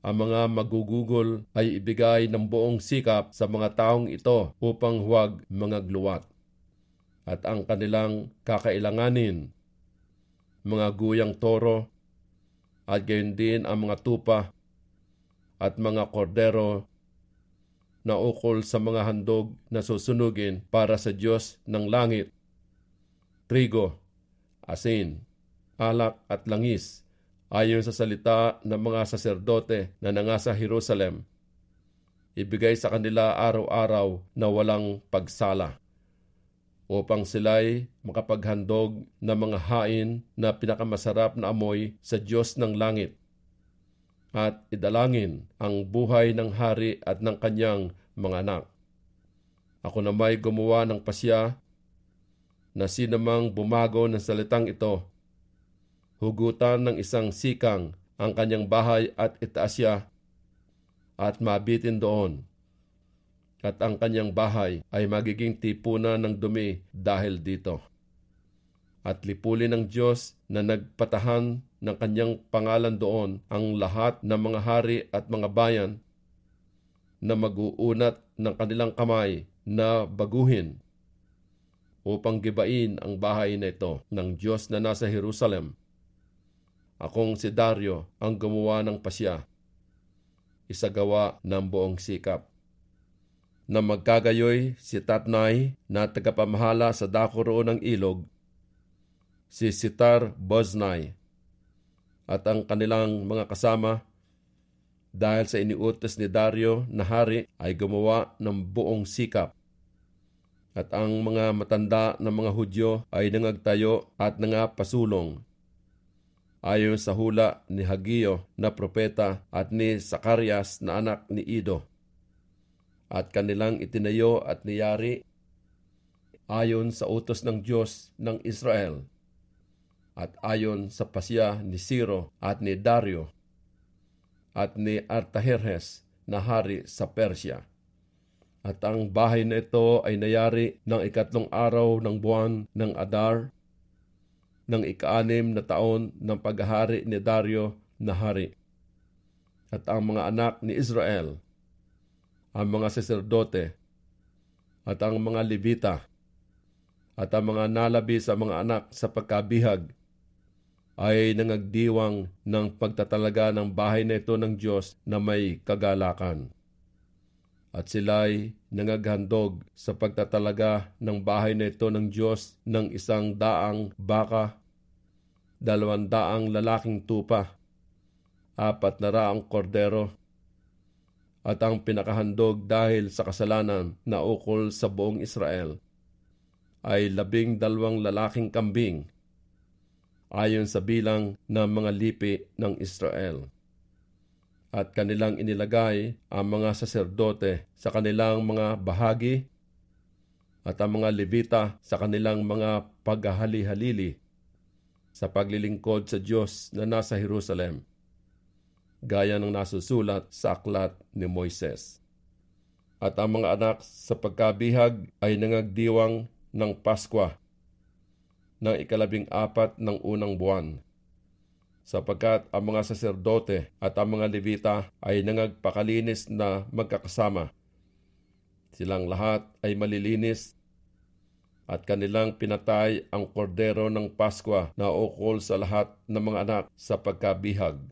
ang mga magugugol ay ibigay ng buong sikap sa mga taong ito upang huwag mga gluwat. at ang kanilang kakailanganin, mga guyang toro, at gayon din ang mga tupa at mga kordero na ukol sa mga handog na susunugin para sa Diyos ng langit, trigo, asin, alak at langis, ayon sa salita ng mga saserdote na nangasa Jerusalem, ibigay sa kanila araw-araw na walang pagsala, upang sila'y makapaghandog ng mga hain na pinakamasarap na amoy sa Diyos ng langit, at idalangin ang buhay ng hari at ng kanyang mga anak. Ako na may gumawa ng pasya na sinamang bumago ng salitang ito, hugutan ng isang sikang ang kanyang bahay at itaas siya at mabitin doon, at ang kanyang bahay ay magiging tipunan ng dumi dahil dito. At lipulin ng Diyos na nagpatahan ng kanyang pangalan doon ang lahat ng mga hari at mga bayan na mag-uunat ng kanilang kamay na baguhin upang gibain ang bahay na ito ng Diyos na nasa Jerusalem. Akong si Dario ang gumawa ng pasya, isagawa ng buong sikap. Na magkagayoy si Tatnai na tagapamahala sa dako roon ng ilog, si Setar-Boznai, at ang kanilang mga kasama, dahil sa iniutos ni Dario na hari, ay gumawa ng buong sikap. At ang mga matanda ng mga Hudyo ay nangagtayo at nangapasulong, ayon sa hula ni Hagio na propeta at ni Zacarias na anak ni Ido. At kanilang itinayo at niyari ayon sa utos ng Diyos ng Israel, at ayon sa pasya ni Ciro at ni Dario at ni Artajerjes na hari sa Persya. At ang bahay na ito ay nayari ng 3 araw ng buwan ng Adar, ng 6 na taon ng paghahari ni Dario na hari. At ang mga anak ni Israel, ang mga saserdote, at ang mga Levita, at ang mga nalabi sa mga anak sa pagkabihag, ay nangagdiwang ng pagtatalaga ng bahay na ito ng Diyos na may kagalakan. At sila'y nangaghandog sa pagtatalaga ng bahay na ito ng Diyos ng 100 baka, 200 lalaking tupa, 400 kordero, at ang pinakahandog dahil sa kasalanan na ukol sa buong Israel ay 12 lalaking kambing, ayon sa bilang ng mga lipi ng Israel. At kanilang inilagay ang mga saserdote sa kanilang mga bahagi, at ang mga Levita sa kanilang mga paghahali-halili sa paglilingkod sa Diyos na nasa Jerusalem, gaya ng nasusulat sa aklat ni Moises. At ang mga anak sa pagkabihag ay nangagdiwang ng Paskwa ng 14 ng unang buwan, sapagkat ang mga saserdote at ang mga Levita ay nangagpakalinis na magkakasama. Silang lahat ay malilinis, at kanilang pinatay ang kordero ng Paskwa na ukol sa lahat ng mga anak sa pagkabihag,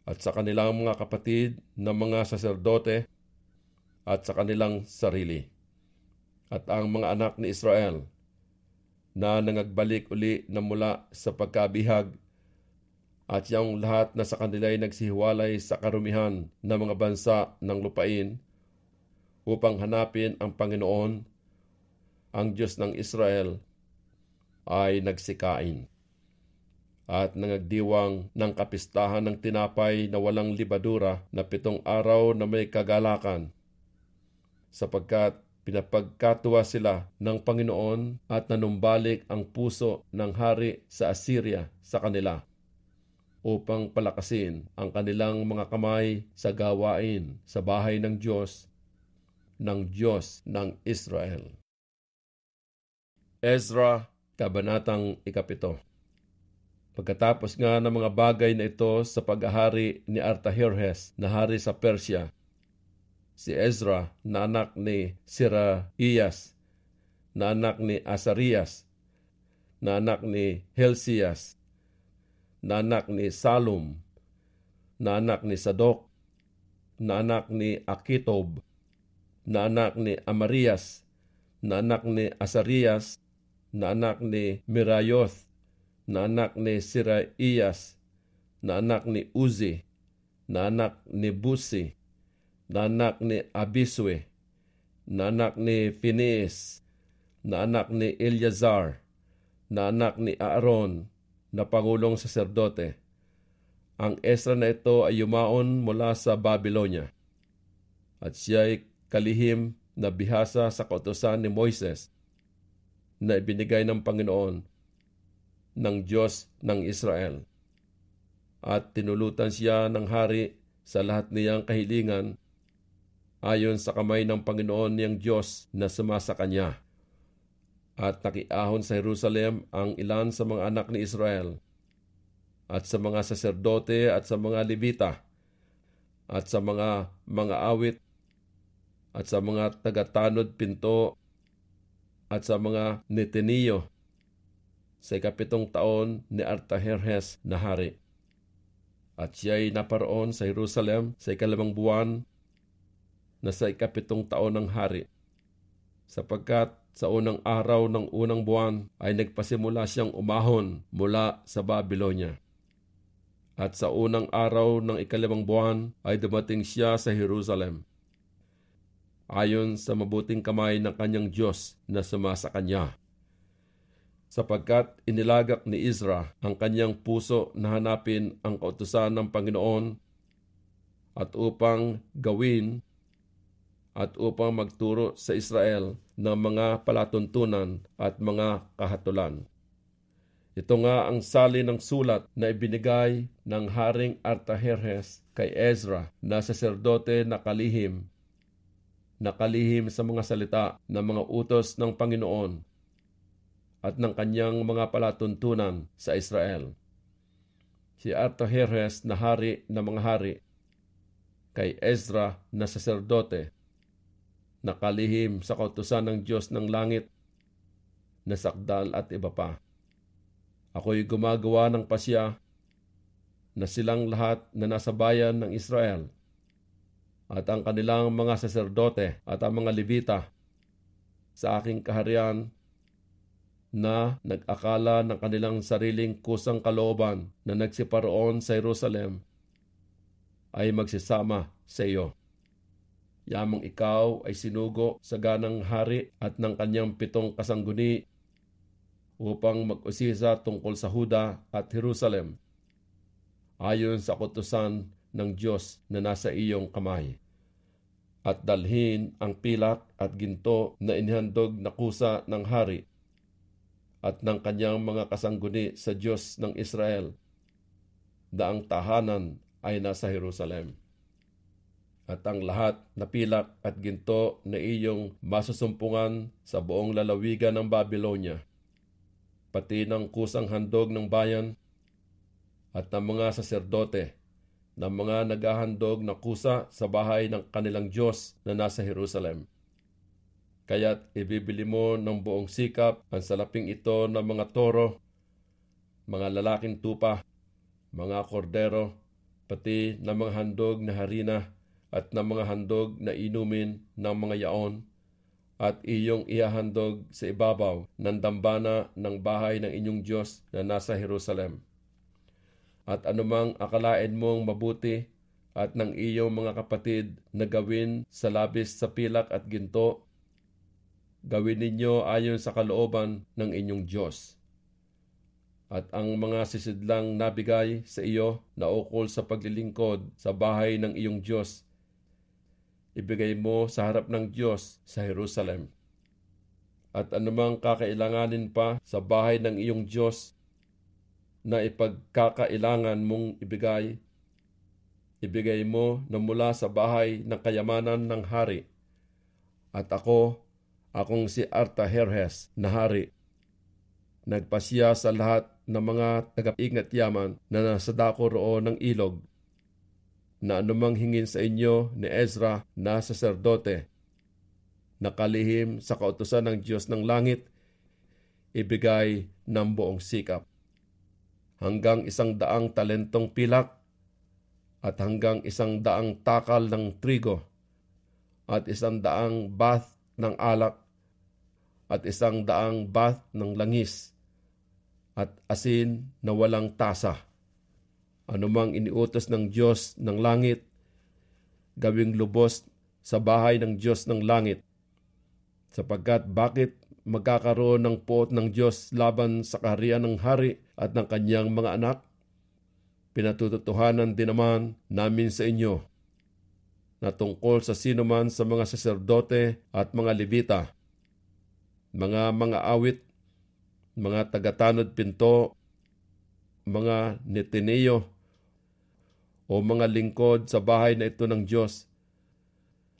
at sa kanilang mga kapatid na mga saserdote, at sa kanilang sarili. At ang mga anak ni Israel na nangagbalik uli na mula sa pagkabihag, at yung lahat na sa kanila ay nagsihiwalay sa karumihan ng mga bansa ng lupain upang hanapin ang Panginoon, ang Diyos ng Israel, ay nagsikain at nangagdiwang ng kapistahan ng tinapay na walang libadura na 7 araw na may kagalakan, sapagkat pinapagkatuwa sila ng Panginoon at nanumbalik ang puso ng hari sa Assyria sa kanila, upang palakasin ang kanilang mga kamay sa gawain sa bahay ng Diyos ng Israel. Ezra, Kabanatang 7. Pagkatapos nga ng mga bagay na ito sa paghahari ni Artajerjes na hari sa Persya, si Ezra na anak ni Seraiyas na anak ni Azarias, na anak ni Helsias, na anak ni Salum, na anak ni Sadok, na anak ni Akitob, na anak ni Amarias, na anak ni Azarias, na anak ni Mirayoth, na anak ni Siraiyas, na anak ni Uzi, na anak ni Busi, na anak ni Abiswe, na anak ni Phineas, na anak ni Eleazar, na anak ni Aaron, na pangulong saserdote. Ang Ezra na ito ay yumaon mula sa Babylonia, at siya'y kalihim na bihasa sa kautusan ni Moises na ibinigay ng Panginoon ng Diyos ng Israel. At tinulutan siya ng hari sa lahat niyang kahilingan ayon sa kamay ng Panginoon niyang Diyos na sumasa kanya. At nakiahon sa Jerusalem ang ilan sa mga anak ni Israel, at sa mga saserdote at sa mga Levita, at sa mga awit, at sa mga tagatanod pinto, at sa mga Neteniyo, sa 7 taon ni Artajerjes na hari. At siya'y naparoon sa Jerusalem sa 2 buwan na sa 7 taon ng hari, sapagkat sa unang araw ng unang buwan ay nagpasimula siyang umahon mula sa Babylonia. At sa unang araw ng 2 buwan ay dumating siya sa Jerusalem, ayon sa mabuting kamay ng kanyang Diyos na sumasa kanya. Sapagkat inilagak ni Ezra ang kanyang puso na hanapin ang kautusan ng Panginoon at upang gawin at upang magturo sa Israel ng mga palatuntunan at mga kahatulan. Ito nga ang sali ng sulat na ibinigay ng Haring Artajerjes kay Ezra na saserdote na kalihim sa mga salita ng mga utos ng Panginoon at ng kanyang mga palatuntunan sa Israel. Si Artajerjes na hari ng mga hari kay Ezra na saserdote na kalihim sa kautusan ng Diyos ng langit na sakdal at iba pa. Ako'y gumagawa ng pasya na silang lahat na nasa bayan ng Israel at ang kanilang mga saserdote at ang mga Levita sa aking kaharian na nag-akala ng kanilang sariling kusang kalooban na nagsiparoon sa Jerusalem ay magsisama sa iyo. Yamang ikaw ay sinugo sa ganang hari at ng kanyang 7 kasangguni upang mag-usisa tungkol sa Huda at Jerusalem ayon sa kautusan ng Diyos na nasa iyong kamay, at dalhin ang pilak at ginto na inihandog na kusa ng hari at ng kanyang mga kasangguni sa Diyos ng Israel na ang tahanan ay nasa Jerusalem. At ang lahat na pilak at ginto na iyong masusumpungan sa buong lalawigan ng Babylonia, pati ng kusang handog ng bayan at ng mga saserdote ng mga naghahandog na kusa sa bahay ng kanilang Diyos na nasa Jerusalem. Kaya't ibibili mo ng buong sikap ang salaping ito ng mga toro, mga lalaking tupa, mga kordero, pati ng mga handog na harina at ng mga handog na inumin ng mga yaon, at iyong ihahandog sa ibabaw ng dambana ng bahay ng inyong Diyos na nasa Jerusalem. At anumang akalain mong mabuti at ng iyong mga kapatid na gawin sa labis sa pilak at ginto, gawin ninyo ayon sa kalooban ng inyong Diyos. At ang mga sisidlang nabigay sa iyo na ukol sa paglilingkod sa bahay ng iyong Diyos, ibigay mo sa harap ng Diyos sa Jerusalem. At anumang kakailanganin pa sa bahay ng iyong Diyos na ipagkakailangan mong ibigay, ibigay mo na mula sa bahay ng kayamanan ng hari. At akong si Artajerjes na hari, nagpasya sa lahat ng mga taga-ingat yaman na nasa dako roon ng ilog, na anumang hingin sa inyo ni Ezra na saserdote nakalihim sa kautusan ng Diyos ng langit, ibigay ng buong sikap. Hanggang 100 talentong pilak at hanggang 100 takal ng trigo at 100 bath ng alak at 100 bath ng langis at asin na walang tasa. Anumang iniutos ng Diyos ng langit, gawing lubos sa bahay ng Diyos ng langit. Sapagkat bakit magkakaroon ng puot ng Diyos laban sa kaharian ng hari at ng kanyang mga anak? Pinatutuhanan din naman namin sa inyo na tungkol sa sinuman sa mga saserdote at mga Levita, mga awit, mga tagatanod pinto, mga netineo, o mga lingkod sa bahay na ito ng Diyos,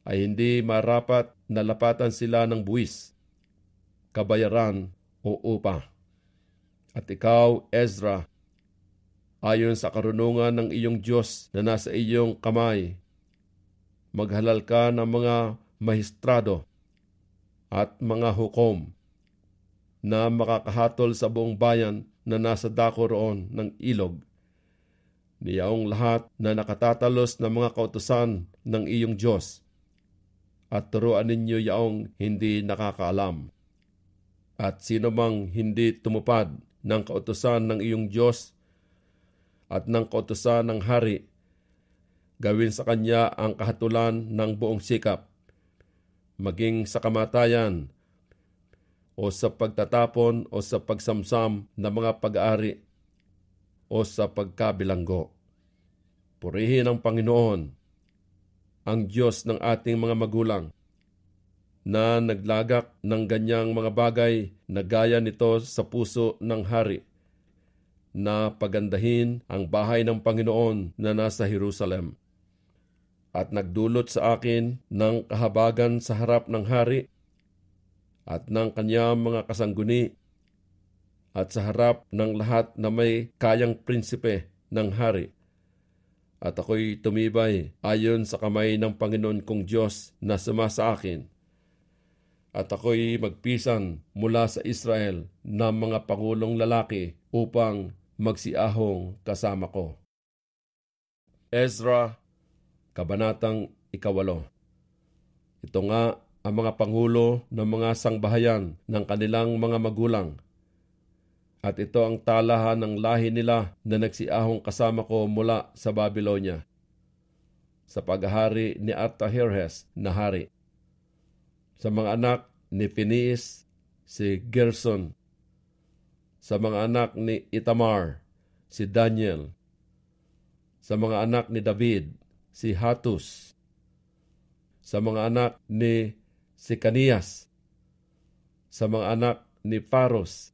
ay hindi marapat na lapatan sila ng buwis, kabayaran o upa. At ikaw, Ezra, ayon sa karunungan ng iyong Diyos na nasa iyong kamay, maghalal ka ng mga mahistrado at mga hukom na makakahatol sa buong bayan na nasa dako roon ng ilog. Niyaong lahat na nakatatalos ng mga kautusan ng iyong Diyos, at turuan ninyo yaong hindi nakakaalam. At sino mang hindi tumupad ng kautusan ng iyong Diyos at ng kautusan ng hari, gawin sa kanya ang kahatulan ng buong sikap, maging sa kamatayan o sa pagtatapon o sa pagsamsam ng mga pag-aari o sa pagkabilanggo. Purihin ang Panginoon, ang Diyos ng ating mga magulang, na naglagak ng ganyang mga bagay na gaya nito sa puso ng hari, na pagandahin ang bahay ng Panginoon na nasa Jerusalem. At nagdulot sa akin ng kahabagan sa harap ng hari at ng kanyang mga kasangguni at sa harap ng lahat na may kayang prinsipe ng hari. At ako'y tumibay ayon sa kamay ng Panginoon kong Diyos na sumasa akin. At ako'y magpisan mula sa Israel ng mga pangulong lalaki upang magsiahong kasama ko. Ezra, Kabanatang 8. Ito nga ang mga pangulo ng mga sangbahayan ng kanilang mga magulang. At ito ang talahan ng lahi nila na nagsiahong kasama ko mula sa Babylonia, sa paghahari ni Artajerjes na hari. Sa mga anak ni Phineas, si Gerson. Sa mga anak ni Itamar, si Daniel. Sa mga anak ni David, si Hatus. Sa mga anak ni Sekanias. Sa mga anak ni Pharos,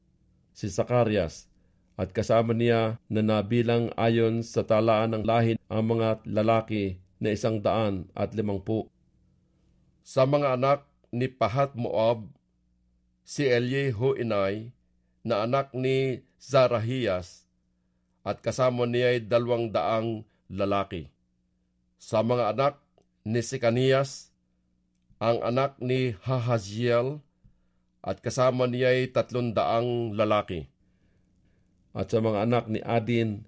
si Zacarias, at kasama niya na nabilang ayon sa talaan ng lahi ang mga lalaki na 150. Sa mga anak ni Pahat Moab, si Eliehoenai na anak ni Zarahias, at kasama niya ay 200 lalaki. Sa mga anak ni Sekanias, ang anak ni Hahaziel, at kasama niya ay 300 lalaki. At sa mga anak ni Adin,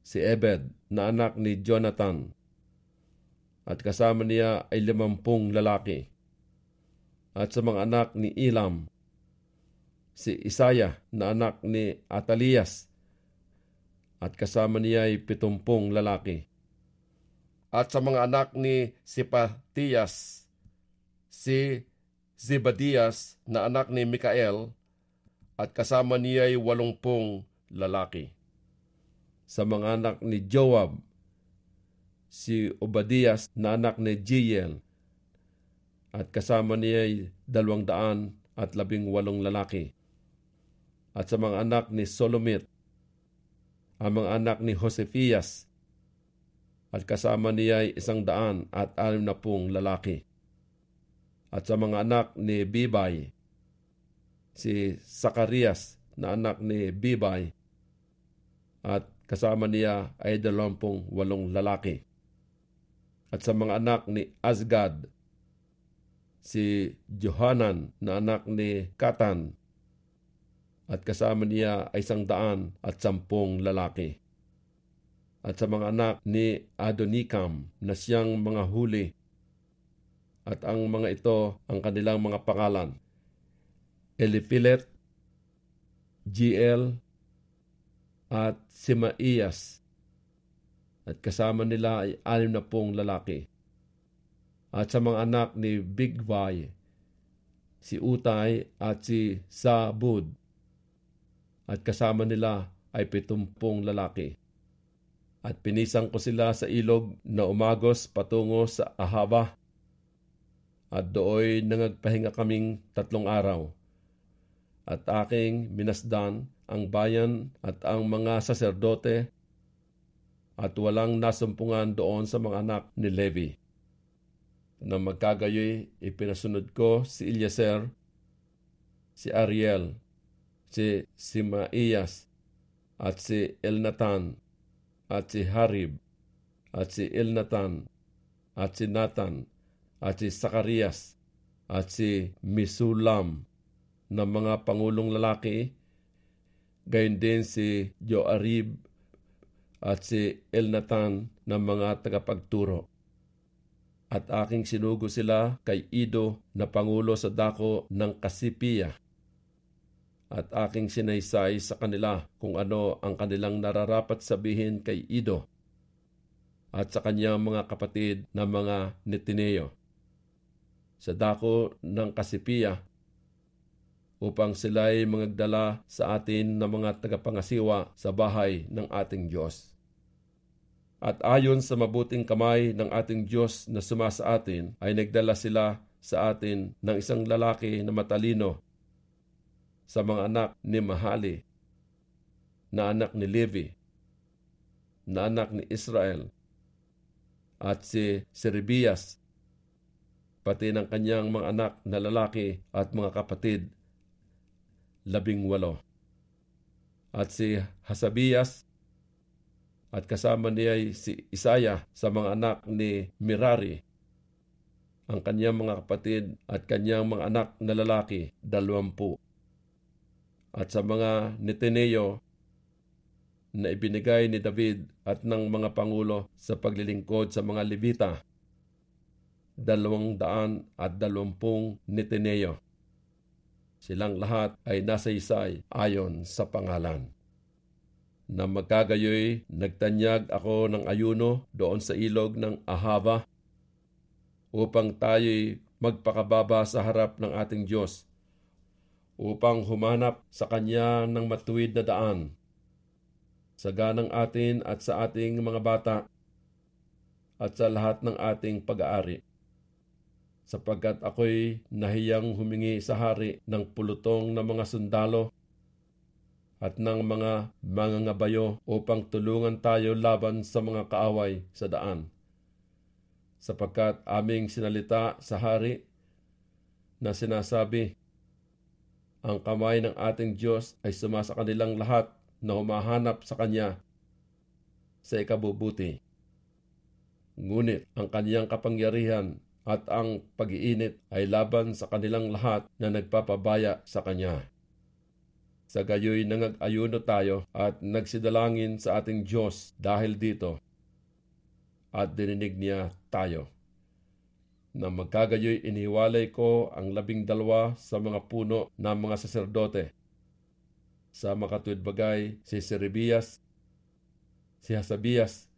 si Ebed na anak ni Jonathan, at kasama niya ay 50 lalaki. At sa mga anak ni Elam, si Isaiah na anak ni Atalias, at kasama niya ay 70 lalaki. At sa mga anak ni Sipatiyas, si Zebadias na anak ni Mikael, at kasama niya ay 80 lalaki. Sa mga anak ni Joab, si Obadias na anak ni Jeiel, at kasama niya ay 218 lalaki. At sa mga anak ni Solomit, ang mga anak ni Josefias, at kasama niya ay 160 lalaki. At sa mga anak ni Bibay, si Zacarias na anak ni Bibay, at kasama niya ay 28 lalaki. At sa mga anak ni Azgad, si Johanan na anak ni Katan, at kasama niya ay 110 lalaki. At sa mga anak ni Adonikam na siyang mga huli, at ang mga ito ang kanilang mga pangalan: Eliphelet, Giel, at Simaiyas, at kasama nila ay 60 lalaki. At sa mga anak ni Bigvai, si Utay at si Zabud, at kasama nila ay 70 lalaki. At pinisang ko sila sa ilog na umagos patungo sa Ahava, at dooy nangagpahinga kaming 3 araw. At aking minasdan ang bayan at ang mga saserdote, at walang nasumpungan doon sa mga anak ni Levi. Na magkagayoy, ipinasunod ko si Eliezer, si Ariel, si Simaiyas, at si Elnatan, at si Harib, at si Elnatan, at si Nathan, at si Sakarias, at si Misulam na mga pangulong lalaki, gayon din si Joarib at si Elnatan na mga tagapagturo. At aking sinugo sila kay Ido na pangulo sa dako ng Kasipiya, at aking sinaysay sa kanila kung ano ang kanilang nararapat sabihin kay Ido at sa kanyang mga kapatid na mga Netineo sa dako ng Kasipiya, upang sila'y mangagdala sa atin ng mga tagapangasiwa sa bahay ng ating Diyos. At ayon sa mabuting kamay ng ating Diyos na sumasa atin, ay nagdala sila sa atin ng isang lalaki na matalino sa mga anak ni Mahali, na anak ni Levi, na anak ni Israel, at si Serebias, pati ng kanyang mga anak na lalaki at mga kapatid, 18. At si Hasabias, at kasama niya si Isaya sa mga anak ni Merari, ang kanyang mga kapatid at kanyang mga anak na lalaki, 20. At sa mga Netineo na ibinigay ni David at ng mga pangulo sa paglilingkod sa mga Levita, 220 Netineo. Silang lahat ay nasaysay ayon sa pangalan. Na magkagayoy, nagtanyag ako ng ayuno doon sa ilog ng Ahava, upang tayo'y magpakababa sa harap ng ating Diyos, upang humanap sa Kanya ng matuwid na daan, sa ganang atin at sa ating mga bata, at sa lahat ng ating pag-aari. Sapagkat ako'y nahiyang humingi sa hari ng pulutong na mga sundalo at ng mga mangangabayo upang tulungan tayo laban sa mga kaaway sa daan. Sapagkat aming sinalita sa hari na sinasabi, ang kamay ng ating Diyos ay sumasa kanilang lahat na humahanap sa Kanya sa ikabubuti. Ngunit ang Kanyang kapangyarihan at ang pag-iinit ay laban sa kanilang lahat na nagpapabaya sa Kanya. Sa gayoy nangag-ayuno tayo at nagsidalangin sa ating Diyos dahil dito, at dininig niya tayo. Na magkagayoy iniwalay ko ang 12 sa mga puno ng mga saserdote. Sa makatuwid bagay si Serebias, si Hasabias,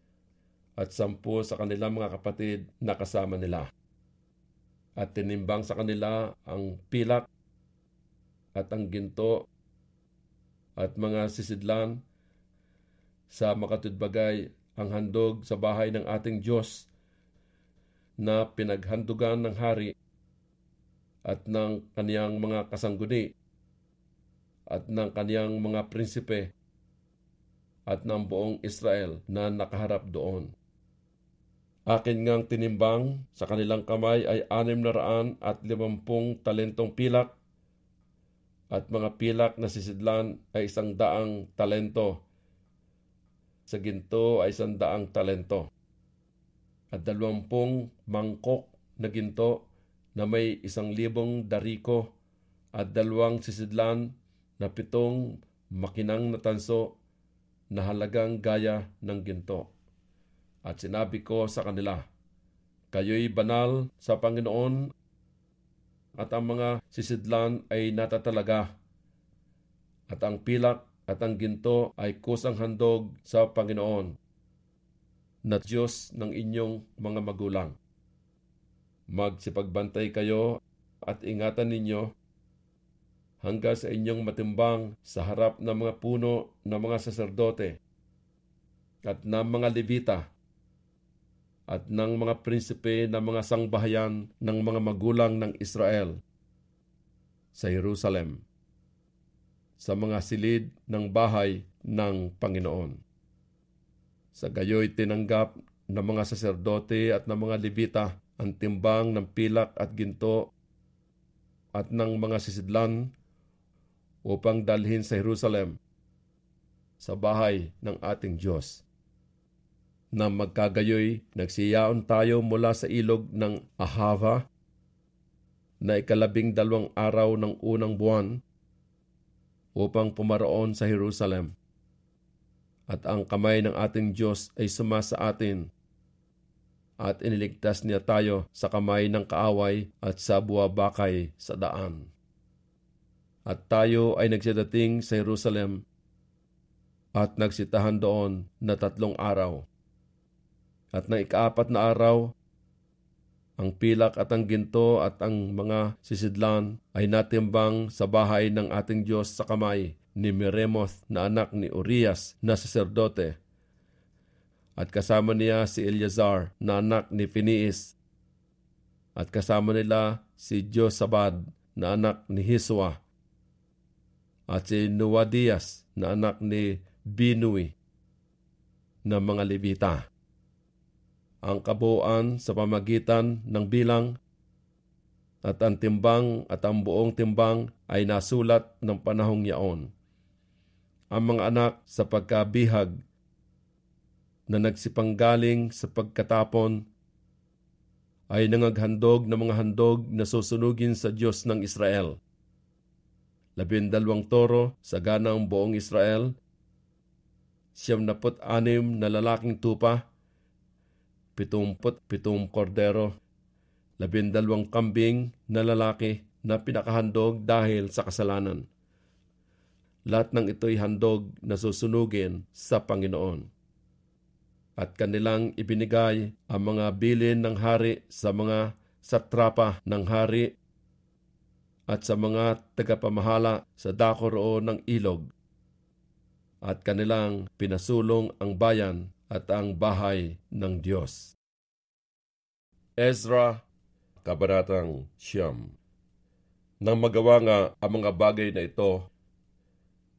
at 10 sa kanilang mga kapatid na kasama nila. At tinimbang sa kanila ang pilak at ang ginto at mga sisidlan sa makatudbagay, ang handog sa bahay ng ating Diyos na pinaghandugan ng hari at ng kaniyang mga kasangguni at ng kaniyang mga prinsipe at ng buong Israel na nakaharap doon. Akin ngang tinimbang sa kanilang kamay ay 650 talentong pilak, at mga pilak na sisidlan ay 100 talento, sa ginto ay 100 talento, at 20 mangkok na ginto na may 1,000 dariko at 2 sisidlan na 7 makinang na tanso na halagang gaya ng ginto. At sinabi ko sa kanila, kayo'y banal sa Panginoon at ang mga sisidlan ay natatalaga at ang pilak at ang ginto ay kusang handog sa Panginoon na Diyos ng inyong mga magulang. Magsipagbantay kayo at ingatan ninyo hanggang sa inyong matimbang sa harap ng mga puno ng mga saserdote at ng mga Levita at ng mga prinsipe ng mga sangbahayan ng mga magulang ng Israel sa Jerusalem, sa mga silid ng bahay ng Panginoon. Sa gayoy tinanggap ng mga saserdote at ng mga Levita ang timbang ng pilak at ginto at ng mga sisidlan upang dalhin sa Jerusalem, sa bahay ng ating Diyos. Na magkagayoy, nagsiyaon tayo mula sa ilog ng Ahava na 12 araw ng unang buwan upang pumaroon sa Jerusalem. At ang kamay ng ating Diyos ay sumasa atin at iniligtas niya tayo sa kamay ng kaaway at sa buwabakay sa daan. At tayo ay nagsadating sa Jerusalem at nagsitahan doon na 3 araw. At ng 4 na araw, ang pilak at ang ginto at ang mga sisidlan ay natimbang sa bahay ng ating Diyos sa kamay ni Meremoth na anak ni Urias na saserdote. At kasama niya si Eleazar na anak ni Phinehas. At kasama nila si Josabad na anak ni Hiswa. At si Noadias na anak ni Binui na mga Levita. Ang kabuuan sa pamagitan ng bilang at ang timbang at ang buong timbang ay nasulat ng panahong yaon. Ang mga anak sa pagkabihag na nagsipanggaling sa pagkatapon ay nangaghandog ng mga handog na susunugin sa Diyos ng Israel. 12 toro sa ganang buong Israel, 76 na lalaking tupa, 77 kordero, 12 kambing na lalaki na pinakahandog dahil sa kasalanan. Lahat ng ito'y handog na susunugin sa Panginoon. At kanilang ibinigay ang mga bilin ng hari sa mga satrapa ng hari at sa mga tagapamahala sa dako roon ng ilog. At kanilang pinasulong ang bayan at ang bahay ng Diyos. Ezra, Kabanatang 9. Nang magawa nga ang mga bagay na ito,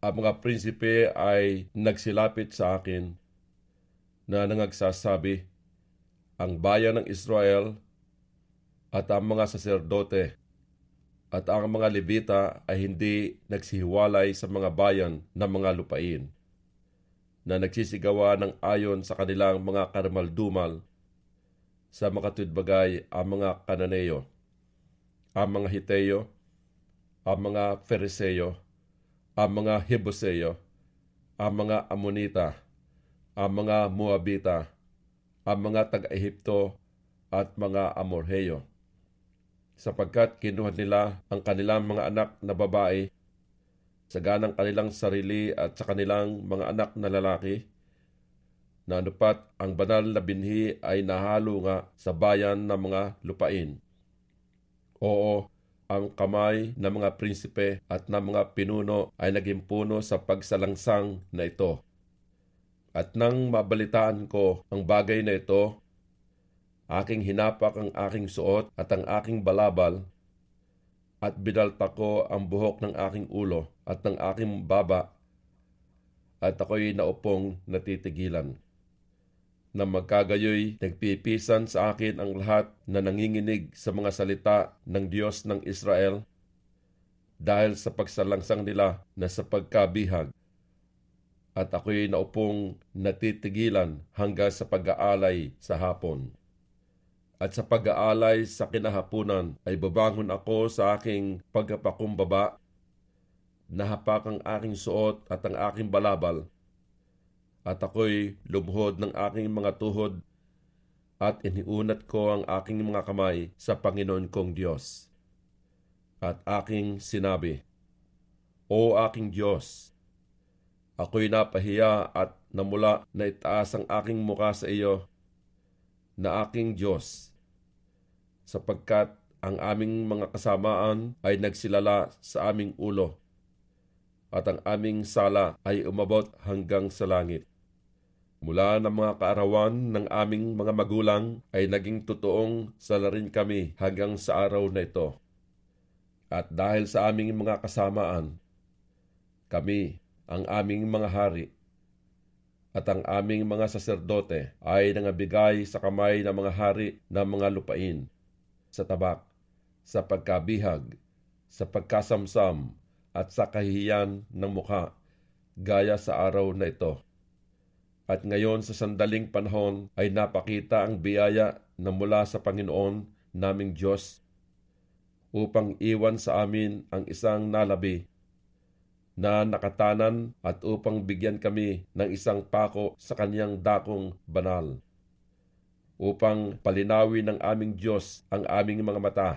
ang mga prinsipe ay nagsilapit sa akin na nangagsasabi, ang bayan ng Israel at ang mga saserdote at ang mga Levita ay hindi nagsihiwalay sa mga bayan ng mga lupain, na nagsisigawa ng ayon sa kanilang mga karumaldumal sa makatwidbagay ang mga Kananeo, ang mga Hiteo, ang mga Feriseo, ang mga Hebuseo, ang mga Amonita, ang mga Moabita, ang mga taga-Ehipto at mga Amorheo, sapagkat kinuha nila ang kanilang mga anak na babae sa ganang kanilang sarili at sa kanilang mga anak na lalaki, na anupat ang banal na binhi ay nahalo nga sa bayan ng mga lupain. Oo, ang kamay ng mga prinsipe at ng mga pinuno ay naging puno sa pagsalangsang na ito. At nang mabalitaan ko ang bagay na ito, aking hinapak ang aking suot at ang aking balabal, at binalta ko ang buhok ng aking ulo at ng aking baba, at ako'y naupong natitigilan. Na magkagayoy, nagpipisan sa akin ang lahat na nanginginig sa mga salita ng Diyos ng Israel dahil sa pagsalangsang nila na sa pagkabihag. At ako'y naupong natitigilan hanggang sa pag-aalay sa hapon. At sa pag-aalay sa kinahapunan ay babangon ako sa aking pagkapakumbaba, nahapak ang aking suot at ang aking balabal, at ako'y lumuhod ng aking mga tuhod at iniunat ko ang aking mga kamay sa Panginoon kong Diyos. At aking sinabi, O aking Diyos, ako'y napahiya at namula na itaas ang aking muka sa iyo, na aking Diyos, sapagkat ang aming mga kasamaan ay nagsilala sa aming ulo, at ang aming sala ay umabot hanggang sa langit. Mula ng mga kaarawan ng aming mga magulang ay naging totoong salarin kami hanggang sa araw na ito. At dahil sa aming mga kasamaan, kami, ang aming mga hari, at ang aming mga saserdote ay nangabigay sa kamay ng mga hari ng mga lupain, sa tabak, sa pagkabihag, sa pagkasamsam, at sa kahihiyan ng mukha, gaya sa araw na ito. At ngayon sa sandaling panahon ay napakita ang biyaya na mula sa Panginoon naming Diyos, upang iwan sa amin ang isang nalabi na nakatanan at upang bigyan kami ng isang pako sa kanyang dakong banal, upang palinawin ng aming Diyos ang aming mga mata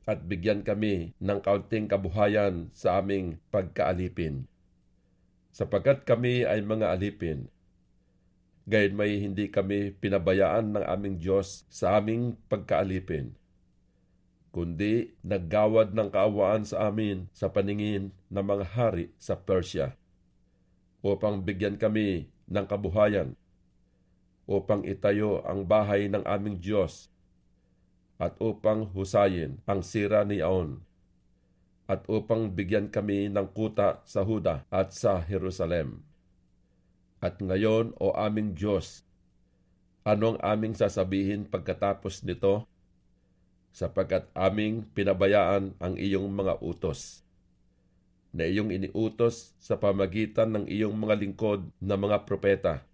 at bigyan kami ng kaunting kabuhayan sa aming pagkaalipin. Sapagkat kami ay mga alipin, gayon may hindi kami pinabayaan ng aming Diyos sa aming pagkaalipin, kundi naggawad ng kaawaan sa amin sa paningin ng mga hari sa Persia, upang bigyan kami ng kabuhayan, upang itayo ang bahay ng aming Diyos, at upang husayin ang sira ni Aon, at upang bigyan kami ng kuta sa Huda at sa Jerusalem. At ngayon, O aming Diyos, ano ang aming sasabihin pagkatapos nito? Sapagkat aming pinabayaan ang iyong mga utos, na iyong iniutos sa pamagitan ng iyong mga lingkod na mga propeta,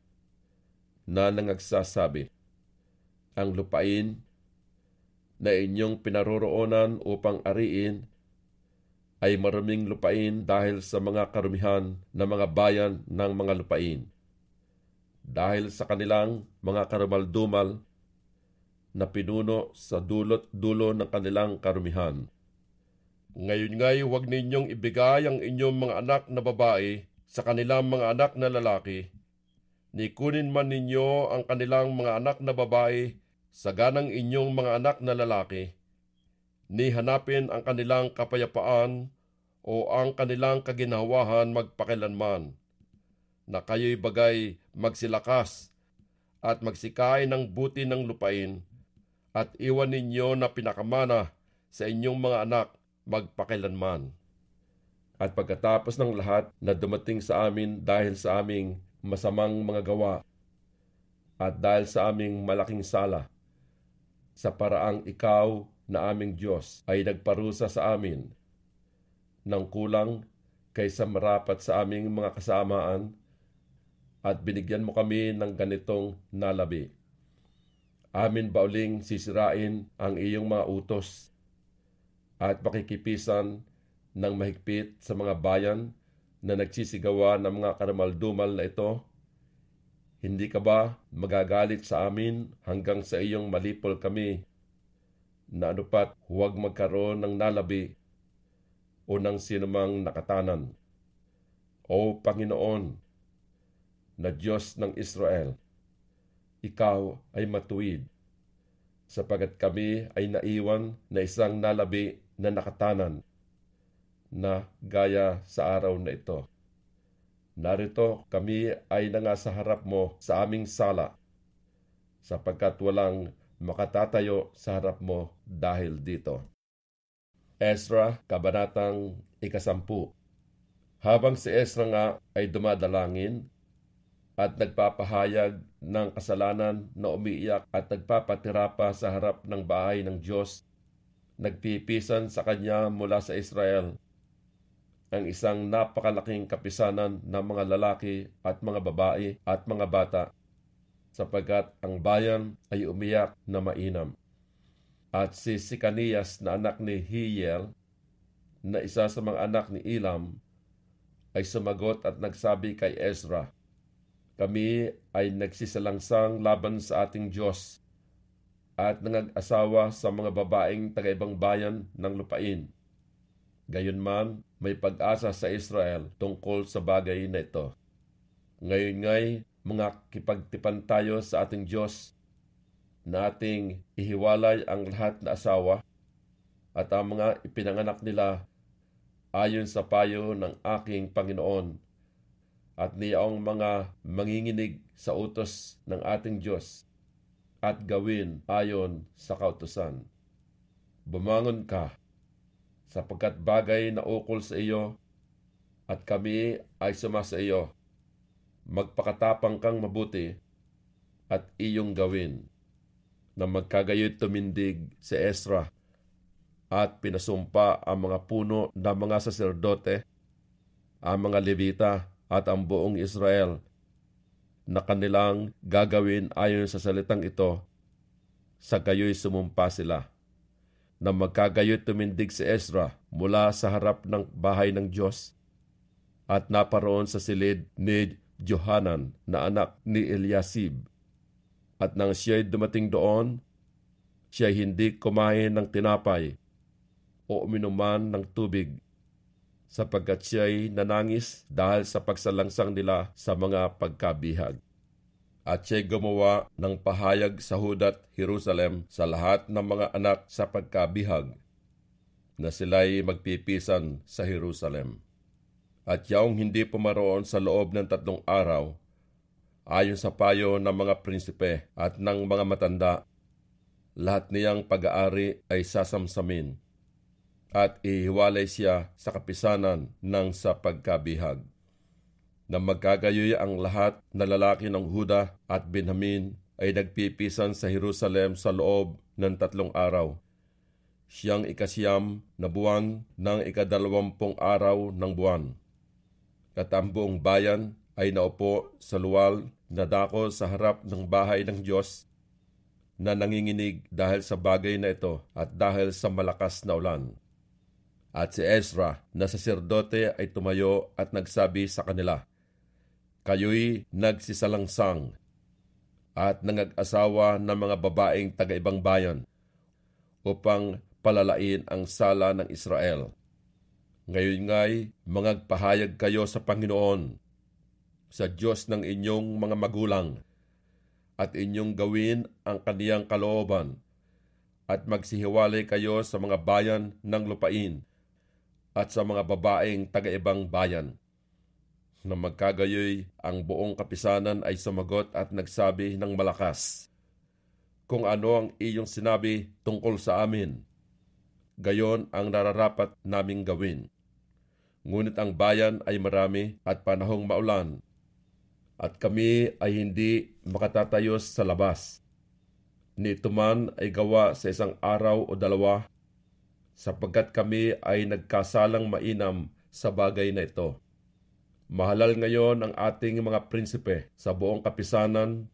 na nangagsasabi, ang lupain na inyong pinaroroonan upang ariin ay maraming lupain dahil sa mga karumihan ng mga bayan ng mga lupain, dahil sa kanilang mga karumaldumal na pinuno sa dulot-dulo ng kanilang karumihan. Ngayon nga'y huwag ninyong ibigay ang inyong mga anak na babae sa kanilang mga anak na lalaki, ni kunin man ninyo ang kanilang mga anak na babae sa ganang inyong mga anak na lalaki, ni hanapin ang kanilang kapayapaan o ang kanilang kaginhawahan magpakilanman, na kayo'y bagay magsilakas at magsikay ng buti ng lupain, at iwan ninyo na pinakamana sa inyong mga anak magpakilanman. At pagkatapos ng lahat na dumating sa amin dahil sa aming masamang mga gawa, at dahil sa aming malaking sala, sa paraang ikaw na aming Diyos ay nagparusa sa amin ng kulang kaysa marapat sa aming mga kasamaan, at binigyan mo kami ng ganitong nalabi. Amin ba uling sisirain ang iyong mga utos at makikipisan ng mahigpit sa mga bayan na nagsisigawa ng mga karamaldumal na ito? Hindi ka ba magagalit sa amin hanggang sa iyong malipol kami, na anupat huwag magkaroon ng nalabi o ng sinumang nakatanan? O Panginoon, na Diyos ng Israel, ikaw ay matuwid, sapagat kami ay naiwan na isang nalabi na nakatanan, na gaya sa araw na ito. Narito kami ay nangasa harap mo sa aming sala, sapagkat walang makatatayo sa harap mo dahil dito. Ezra, Kabanatang 10. Habang si Ezra nga ay dumadalangin at nagpapahayag ng kasalanan na umiiyak at nagpapatira pa sa harap ng bahay ng Diyos, nagpipisan sa kanya mula sa Israel ang isang napakalaking kapisanan ng mga lalaki at mga babae at mga bata, sapagkat ang bayan ay umiyak na mainam. At si Sikanias na anak ni Hiel, na isa sa mga anak ni Elam, ay sumagot at nagsabi kay Ezra, "Kami ay nagsisalangsang laban sa ating Diyos at nangag-asawa sa mga babaeng taga-ibang bayan ng lupain. Gayunman, may pag-asa sa Israel tungkol sa bagay na ito. Ngayon nga'y mga kipagtipan tayo sa ating Diyos na ating ihiwalay ang lahat na asawa at ang mga ipinanganak nila ayon sa payo ng aking Panginoon at niyaong mga manginginig sa utos ng ating Diyos at gawin ayon sa kautusan. Bumangon ka, sapagkat bagay na ukol sa iyo at kami ay sumasa iyo. Magpakatapang kang mabuti at iyong gawin." Na magkagayoy tumindig si Ezra at pinasumpa ang mga puno ng mga saserdote, ang mga Levita at ang buong Israel na kanilang gagawin ayon sa salitang ito. Sa gayoy sumumpa sila. Na magkagayoy tumindig si Ezra mula sa harap ng bahay ng Diyos at naparoon sa silid ni Johanan na anak ni Eliasib. At nang siya'y dumating doon, siya'y hindi kumain ng tinapay o uminuman ng tubig, sapagkat siya'y nanangis dahil sa pagsalangsang nila sa mga pagkabihag. At siya'y gumawa ng pahayag sa Huda't Jerusalem sa lahat ng mga anak sa pagkabihag, na sila'y magpipisan sa Jerusalem. At yaong hindi pumaroon sa loob ng 3 araw, ayon sa payo ng mga prinsipe at ng mga matanda, lahat niyang pag-aari ay sasamsamin at ihiwalay siya sa kapisanan ng sa pagkabihag. Na magkagayoy ang lahat na lalaki ng Huda at Benjamin ay nagpipisan sa Jerusalem sa loob ng 3 araw. Siyang ika-9 na buwan ng ika-20 araw ng buwan. At ang buong bayan ay naupo sa luwal na dako sa harap ng bahay ng Diyos na nanginginig dahil sa bagay na ito at dahil sa malakas na ulan. At si Ezra na saserdote ay tumayo at nagsabi sa kanila, "Kayo'y nagsisalangsang at nangag-asawa ng mga babaeng taga-ibang bayan upang palalain ang sala ng Israel. Ngayon nga'y mangagpahayag kayo sa Panginoon, sa Diyos ng inyong mga magulang, at inyong gawin ang kaniyang kalooban, at magsihiwalay kayo sa mga bayan ng lupain at sa mga babaeng taga-ibang bayan." Na magkagayoy, ang buong kapisanan ay sumagot at nagsabi ng malakas, "Kung ano ang iyong sinabi tungkol sa amin, gayon ang nararapat naming gawin. Ngunit ang bayan ay marami at panahong maulan, at kami ay hindi makatatayos sa labas. Nito man ay gawa sa 1 araw o 2, sapagkat kami ay nagkasalang mainam sa bagay na ito. Mahalal ngayon ang ating mga prinsipe sa buong kapisanan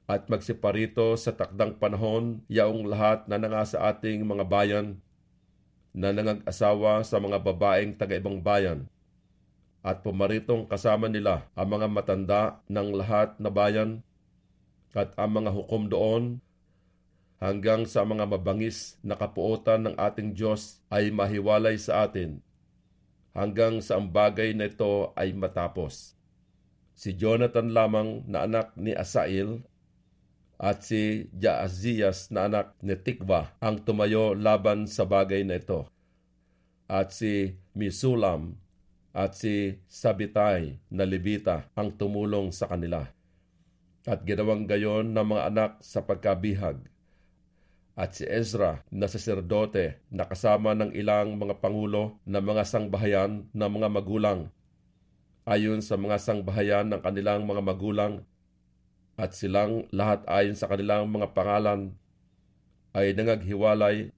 at magsiparito sa takdang panahon yaong lahat na nangasa ating mga bayan na nangag-asawa sa mga babaeng taga-ibang bayan at pumaritong kasama nila ang mga matanda ng lahat na bayan at ang mga hukom doon hanggang sa mga mabangis na kapuotan ng ating Diyos ay mahiwalay sa atin hanggang sa ang bagay na ito ay matapos. Si Jonathan lamang na anak ni Asael at si Jaaziyas na anak ni Tikva ang tumayo laban sa bagay na ito. At si Misulam at si Sabitay na Levita ang tumulong sa kanila. At ginawang gayon ng mga anak sa pagkabihag. At si Ezra na saserdote na kasama ng ilang mga pangulo ng mga sangbahayan ng mga magulang, ayon sa mga sangbahayan ng kanilang mga magulang, at silang lahat ayon sa kanilang mga pangalan, ay nangaghiwalay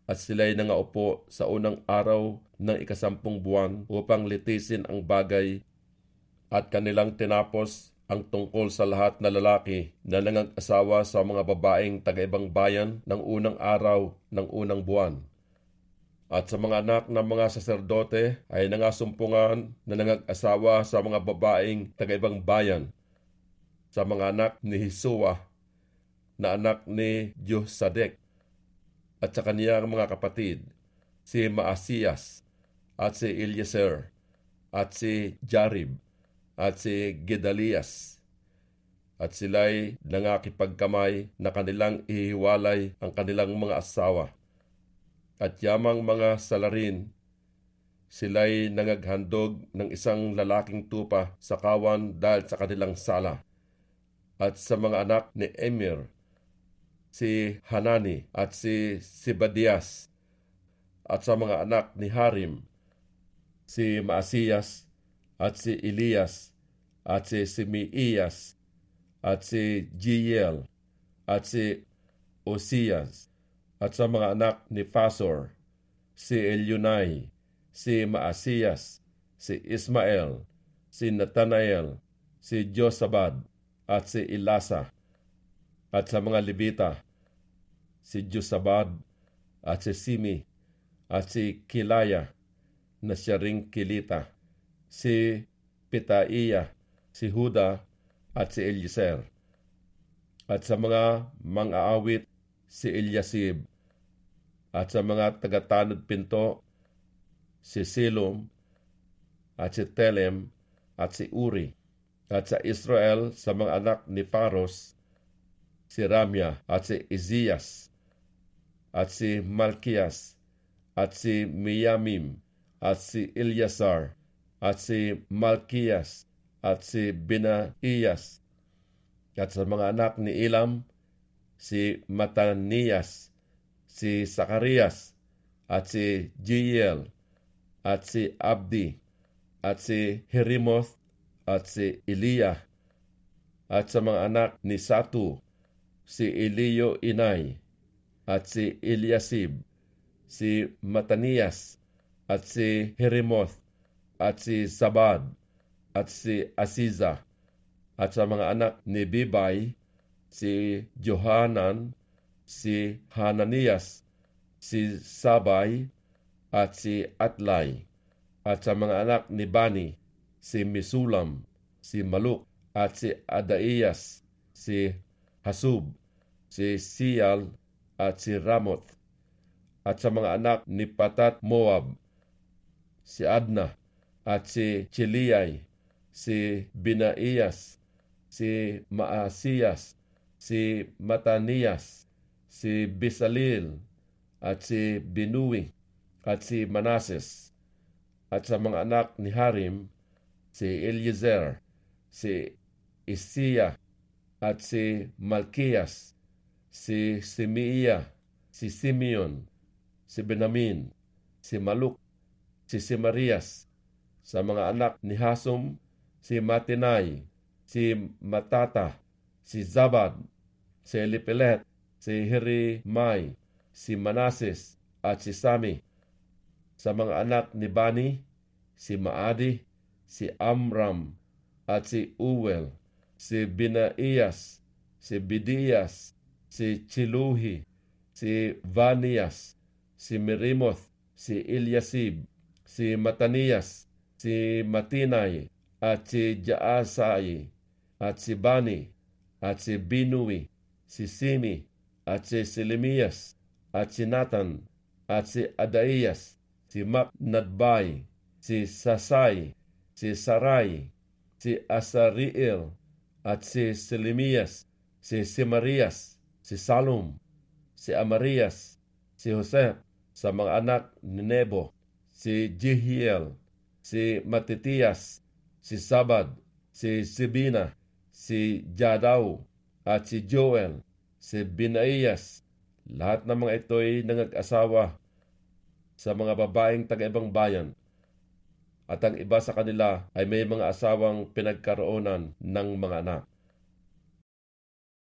at sila'y nangaupo sa unang araw ng 10 buwan upang litisin ang bagay, at kanilang tinapos ang tungkol sa lahat na lalaki na nangag-asawa sa mga babaeng taga-ibang bayan ng unang araw ng unang buwan. At sa mga anak ng mga saserdote ay nangasumpungan na nangag-asawa sa mga babaeng taga-ibang bayan, sa mga anak ni Hisua na anak ni Josadek, at sa kaniyang mga kapatid, si Maasiyas, at si Eliezer, at si Jarib, at si Gedalias. At sila'y nangakipagkamay na kanilang ihiwalay ang kanilang mga asawa. At yamang mga salarin, sila'y nangaghandog ng isang lalaking tupa sa kawan dahil sa kanilang sala. At sa mga anak ni Emir, si Hanani at si Sibadias. At sa mga anak ni Harim, si Maasiyas at si Elias at si Simiiyas at si Jiel at si Osias. At sa mga anak ni Fasor, si Elionai, si Maasiyas, si Ismael, si Nathanael, si Josabad, at si Ilasa. At sa mga Levita, si Josabad, at si Simi, at si Kilaya, na siya ring Kilita, si Pitaiya, si Huda, at si Eliezer. At sa mga mang-aawit, si Eliasib. At sa mga tagatanod pinto, si Silum, at si Telem, at si Uri. At sa Israel, sa mga anak ni Paros, si Ramya, at si Iziyas, at si Malkiyas, at si Miyamim, at si Ilyasar, at si Malkiyas, at si Binaiyas. At sa mga anak ni Ilam, si Mataniyas, si Sakarias, at si Jiel, at si Abdi, at si Herimoth, at si Eliya. At sa mga anak ni Satu, si Elio Inay, at si Eliasib, si Mataniyas, at si Herimoth, at si Zabad, at si Asiza. At sa mga anak ni Bibay, si Johanan, si Hananias, si Sabay, at si Atlay. At sa mga anak ni Bani, si Misulam, si Maluk, at si Adaiyas, si Hasub, si Sial, at si Ramoth. At sa mga anak ni Patat Moab, si Adna, at si Chiliyay, si Binaiyas, si Maasiyas, si Mataniyas, si Bisalil, at si Binui, at si Manases. At sa mga anak ni Harim, si Eliezer, si Isiya, at si Malkiyas, si Simiya, si Simeon, si Benamin, si Maluk, si Simarias. Sa mga anak ni Hasum, si Matinay, si Matata, si Zabad, si Elipelet, si Hirimai, si Manases, at si Sami. Sa mga anak ni Bani, si Maadi, si Amram, at si Uwel, si Binaiyas, si Bidiyas, si Chiluhi, si Vanias, si Merimoth, si Eliasib, si Mataniyas, si Matinay, at si Jaasai, at si Bani, at si Binui, si Simi, at si Selemias, at si Nathan, at si Adaiyas, si Maknadbay, si Sasai, si Sarai, si Asariel, at si Selemias, si Simarias, si Salum, si Amarias, si Joseph. Sa mga anak ni Nebo, si Jehiel, si Matitias, si Sabad, si Sibina, si Jadaw, at si Joel, si Binaiyas. Lahat ng mga ito'y nangag-asawa sa mga babaeng taga-ibang bayan, at ang iba sa kanila ay may mga asawang pinagkaroonan ng mga anak.